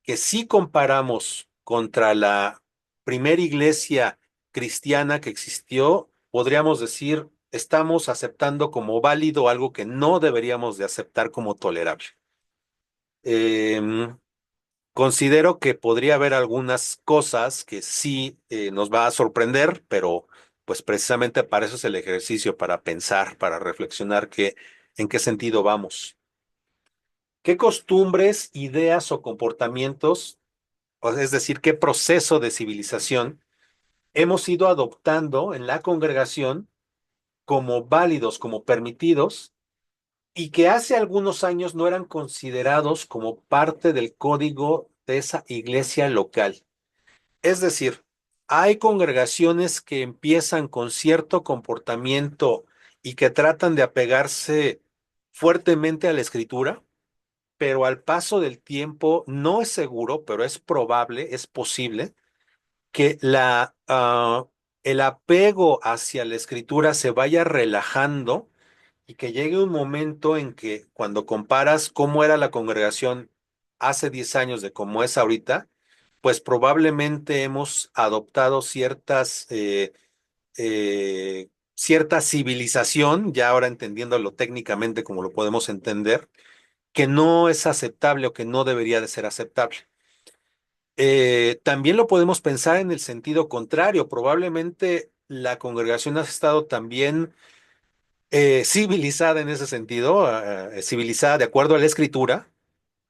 que si comparamos contra la primera iglesia cristiana que existió, podríamos decir, estamos aceptando como válido algo que no deberíamos de aceptar como tolerable? Em, Considero que podría haber algunas cosas que sí nos va a sorprender, pero pues precisamente para eso es el ejercicio, para pensar, para reflexionar en qué sentido vamos. ¿Qué costumbres, ideas o comportamientos, es decir, qué proceso de civilización hemos ido adoptando en la congregación como válidos, como permitidos, y que hace algunos años no eran considerados como parte del código de esa iglesia local? Es decir, hay congregaciones que empiezan con cierto comportamiento y que tratan de apegarse fuertemente a la escritura, pero al paso del tiempo no es seguro, pero es probable, es posible que el apego hacia la escritura se vaya relajando y que llegue un momento en que cuando comparas cómo era la congregación hace 10 años de cómo es ahorita, pues probablemente hemos adoptado cierta civilización, ya ahora entendiéndolo técnicamente como lo podemos entender, que no es aceptable o que no debería de ser aceptable. También lo podemos pensar en el sentido contrario. Probablemente la congregación ha estado también civilizada en ese sentido, civilizada de acuerdo a la escritura,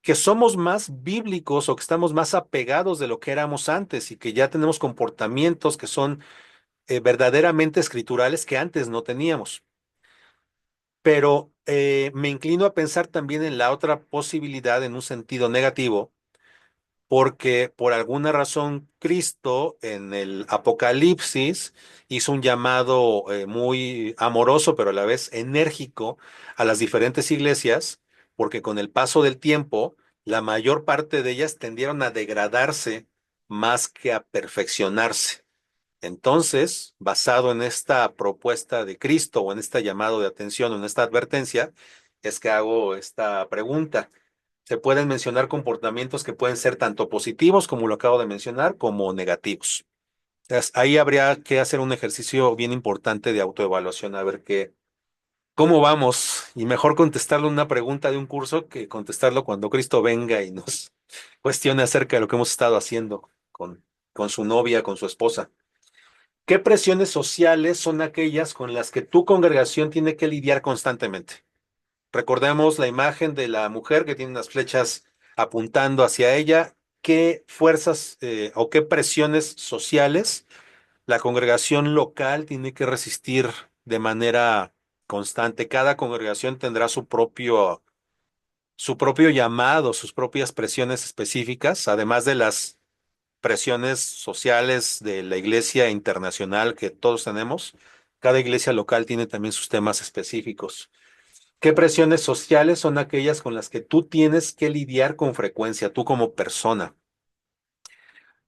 que somos más bíblicos o que estamos más apegados de lo que éramos antes y que ya tenemos comportamientos que son verdaderamente escriturales que antes no teníamos. Pero me inclino a pensar también en la otra posibilidad en un sentido negativo, porque por alguna razón Cristo en el Apocalipsis hizo un llamado muy amoroso, pero a la vez enérgico a las diferentes iglesias, porque con el paso del tiempo, la mayor parte de ellas tendieron a degradarse más que a perfeccionarse. Entonces, basado en esta propuesta de Cristo o en este llamado de atención o en esta advertencia, es que hago esta pregunta. Se pueden mencionar comportamientos que pueden ser tanto positivos, como lo acabo de mencionar, como negativos. Entonces, ahí habría que hacer un ejercicio bien importante de autoevaluación, a ver cómo vamos. Y mejor contestarle una pregunta de un curso que contestarlo cuando Cristo venga y nos cuestione acerca de lo que hemos estado haciendo con su novia, con su esposa. ¿Qué presiones sociales son aquellas con las que tu congregación tiene que lidiar constantemente? Recordemos la imagen de la mujer que tiene unas flechas apuntando hacia ella. ¿Qué fuerzas o qué presiones sociales la congregación local tiene que resistir de manera constante? Cada congregación tendrá su propio llamado, sus propias presiones específicas, además de las presiones sociales de la iglesia internacional que todos tenemos. Cada iglesia local tiene también sus temas específicos. ¿Qué presiones sociales son aquellas con las que tú tienes que lidiar con frecuencia, tú como persona?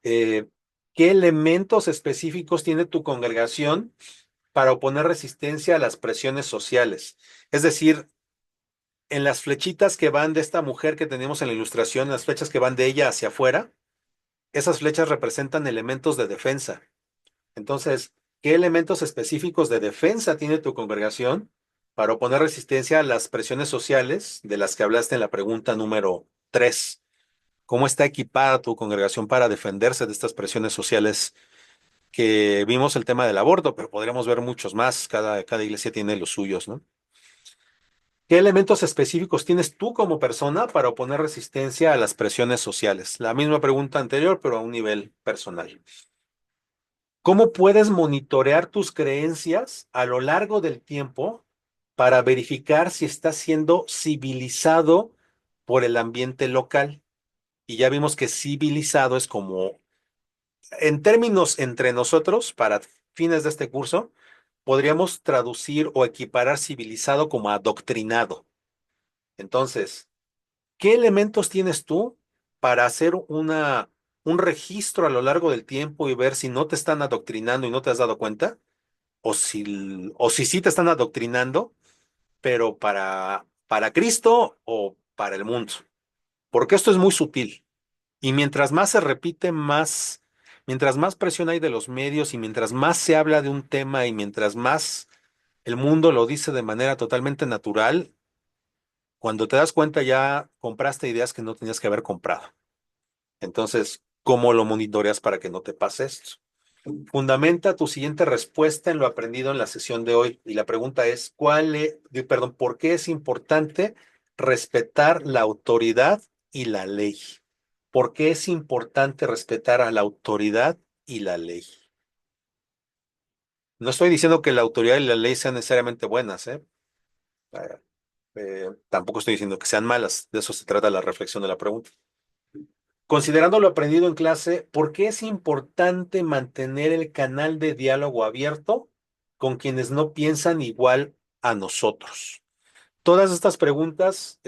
Eh, ¿Qué elementos específicos tiene tu congregación para oponer resistencia a las presiones sociales? Es decir, en las flechitas que van de esta mujer que tenemos en la ilustración, las flechas que van de ella hacia afuera, esas flechas representan elementos de defensa. Entonces, ¿qué elementos específicos de defensa tiene tu congregación para oponer resistencia a las presiones sociales de las que hablaste en la pregunta número 3? ¿Cómo está equipada tu congregación para defenderse de estas presiones sociales? Que vimos el tema del aborto, pero podríamos ver muchos más. Cada iglesia tiene los suyos, ¿no? ¿Qué elementos específicos tienes tú como persona para oponer resistencia a las presiones sociales? La misma pregunta anterior, pero a un nivel personal. ¿Cómo puedes monitorear tus creencias a lo largo del tiempo para verificar si estás siendo civilizado por el ambiente local? Y ya vimos que civilizado es como, en términos entre nosotros, para fines de este curso, podríamos traducir o equiparar civilizado como adoctrinado. Entonces, ¿qué elementos tienes tú para hacer un registro a lo largo del tiempo y ver si no te están adoctrinando y no te has dado cuenta? O si sí te están adoctrinando, pero para Cristo o para el mundo. Porque esto es muy sutil. Y mientras más se repite, mientras más presión hay de los medios y mientras más se habla de un tema y mientras más el mundo lo dice de manera totalmente natural, cuando te das cuenta ya compraste ideas que no tenías que haber comprado. Entonces, ¿cómo lo monitoreas para que no te pase esto? Fundamenta tu siguiente respuesta en lo aprendido en la sesión de hoy. Y la pregunta es, ¿por qué es importante respetar la autoridad y la ley? ¿Por qué es importante respetar a la autoridad y la ley? No estoy diciendo que la autoridad y la ley sean necesariamente buenas, ¿eh? Tampoco estoy diciendo que sean malas. De eso se trata la reflexión de la pregunta. Considerando lo aprendido en clase, ¿por qué es importante mantener el canal de diálogo abierto con quienes no piensan igual a nosotros? Todas estas preguntas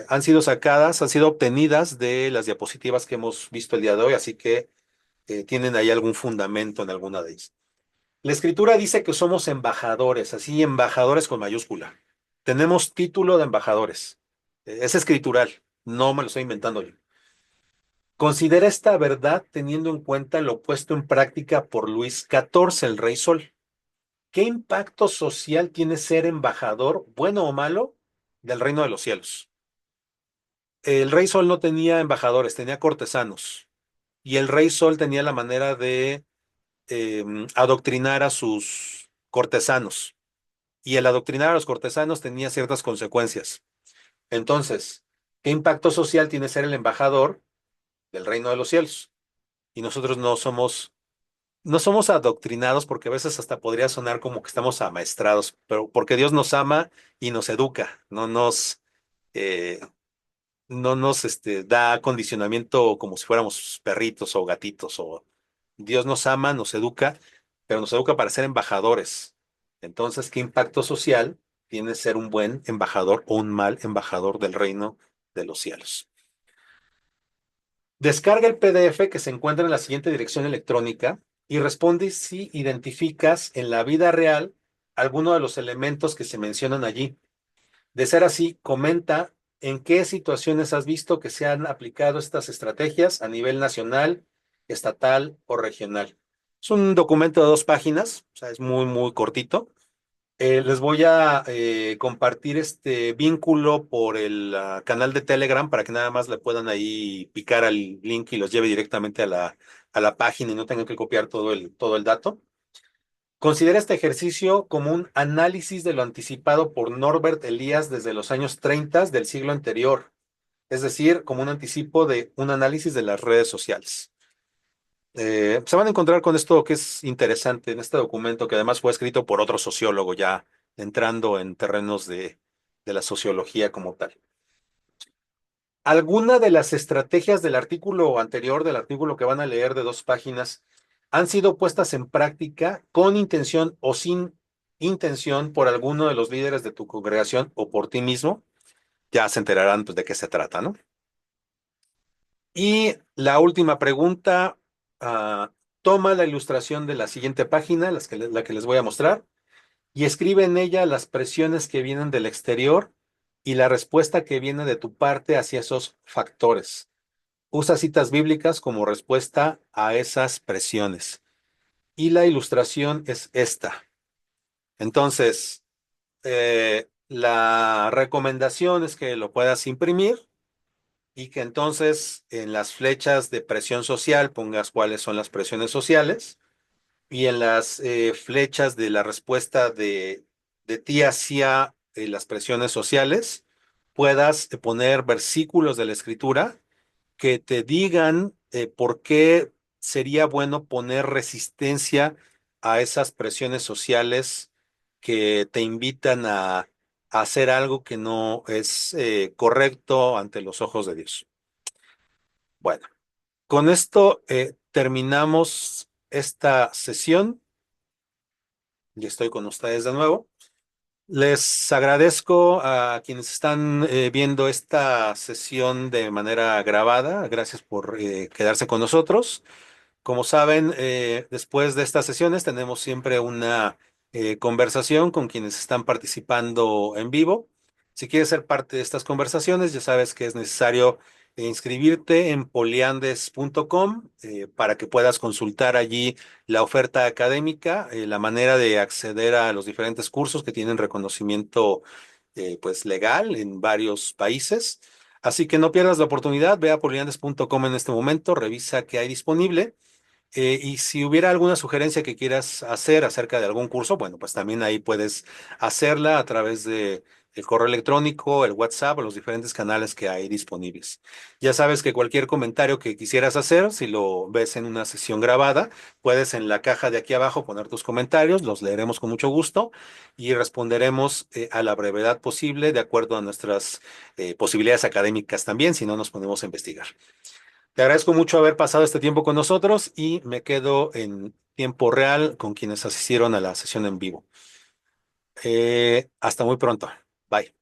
han sido sacadas, han sido obtenidas de las diapositivas que hemos visto el día de hoy, así que tienen ahí algún fundamento en alguna de ellas. La escritura dice que somos embajadores, así embajadores con mayúscula. Tenemos título de embajadores. Es escritural, no me lo estoy inventando yo. Considera esta verdad teniendo en cuenta lo puesto en práctica por Luis XIV, el Rey Sol. ¿Qué impacto social tiene ser embajador, bueno o malo, del reino de los cielos? El Rey Sol no tenía embajadores, tenía cortesanos. Y el Rey Sol tenía la manera de adoctrinar a sus cortesanos. Y el adoctrinar a los cortesanos tenía ciertas consecuencias. Entonces, ¿qué impacto social tiene ser el embajador del reino de los cielos? Y nosotros no somos adoctrinados porque a veces hasta podría sonar como que estamos amaestrados, pero porque Dios nos ama y nos educa, no nos, eh, no nos da condicionamiento como si fuéramos perritos o gatitos, o Dios nos ama, nos educa, pero nos educa para ser embajadores. Entonces, ¿qué impacto social tiene ser un buen embajador o un mal embajador del reino de los cielos? Descarga el PDF que se encuentra en la siguiente dirección electrónica y responde si identificas en la vida real alguno de los elementos que se mencionan allí. De ser así, comenta en qué situaciones has visto que se han aplicado estas estrategias a nivel nacional, estatal o regional. Es un documento de 2 páginas, o sea, es muy, muy cortito. Les voy a compartir este vínculo por el canal de Telegram para que nada más le puedan ahí picar al link y los lleve directamente a la página y no tengan que copiar todo el dato. Considera este ejercicio como un análisis de lo anticipado por Norbert Elias desde los años 30 del siglo anterior, es decir, como un anticipo de un análisis de las redes sociales. Se van a encontrar con esto que es interesante en este documento, que además fue escrito por otro sociólogo ya entrando en terrenos de la sociología como tal. ¿Alguna de las estrategias del artículo anterior, del artículo que van a leer de 2 páginas, han sido puestas en práctica con intención o sin intención por alguno de los líderes de tu congregación o por ti mismo? Ya se enterarán pues, de qué se trata, ¿no? Y la última pregunta, toma la ilustración de la siguiente página, la que les voy a mostrar, y escribe en ella las presiones que vienen del exterior y la respuesta que viene de tu parte hacia esos factores. Usa citas bíblicas como respuesta a esas presiones. Y la ilustración es esta. Entonces, la recomendación es que lo puedas imprimir y que entonces en las flechas de presión social pongas cuáles son las presiones sociales y en las flechas de la respuesta de ti hacia las presiones sociales puedas poner versículos de la escritura que te digan por qué sería bueno poner resistencia a esas presiones sociales que te invitan a hacer algo que no es correcto ante los ojos de Dios. Bueno, con esto terminamos esta sesión y estoy con ustedes de nuevo. Les agradezco a quienes están viendo esta sesión de manera grabada. Gracias por quedarse con nosotros. Como saben, después de estas sesiones tenemos siempre una conversación con quienes están participando en vivo. Si quieres ser parte de estas conversaciones, ya sabes que es necesario inscribirte en poliandes.com para que puedas consultar allí la oferta académica, la manera de acceder a los diferentes cursos que tienen reconocimiento pues legal en varios países. Así que no pierdas la oportunidad, ve a poliandes.com en este momento, revisa qué hay disponible. Y si hubiera alguna sugerencia que quieras hacer acerca de algún curso, bueno, pues también ahí puedes hacerla a través de el correo electrónico, el WhatsApp o los diferentes canales que hay disponibles. Ya sabes que cualquier comentario que quisieras hacer, si lo ves en una sesión grabada, puedes en la caja de aquí abajo poner tus comentarios, los leeremos con mucho gusto y responderemos a la brevedad posible de acuerdo a nuestras posibilidades académicas también, si no nos ponemos a investigar. Te agradezco mucho haber pasado este tiempo con nosotros y me quedo en tiempo real con quienes asistieron a la sesión en vivo. Hasta muy pronto. Bye.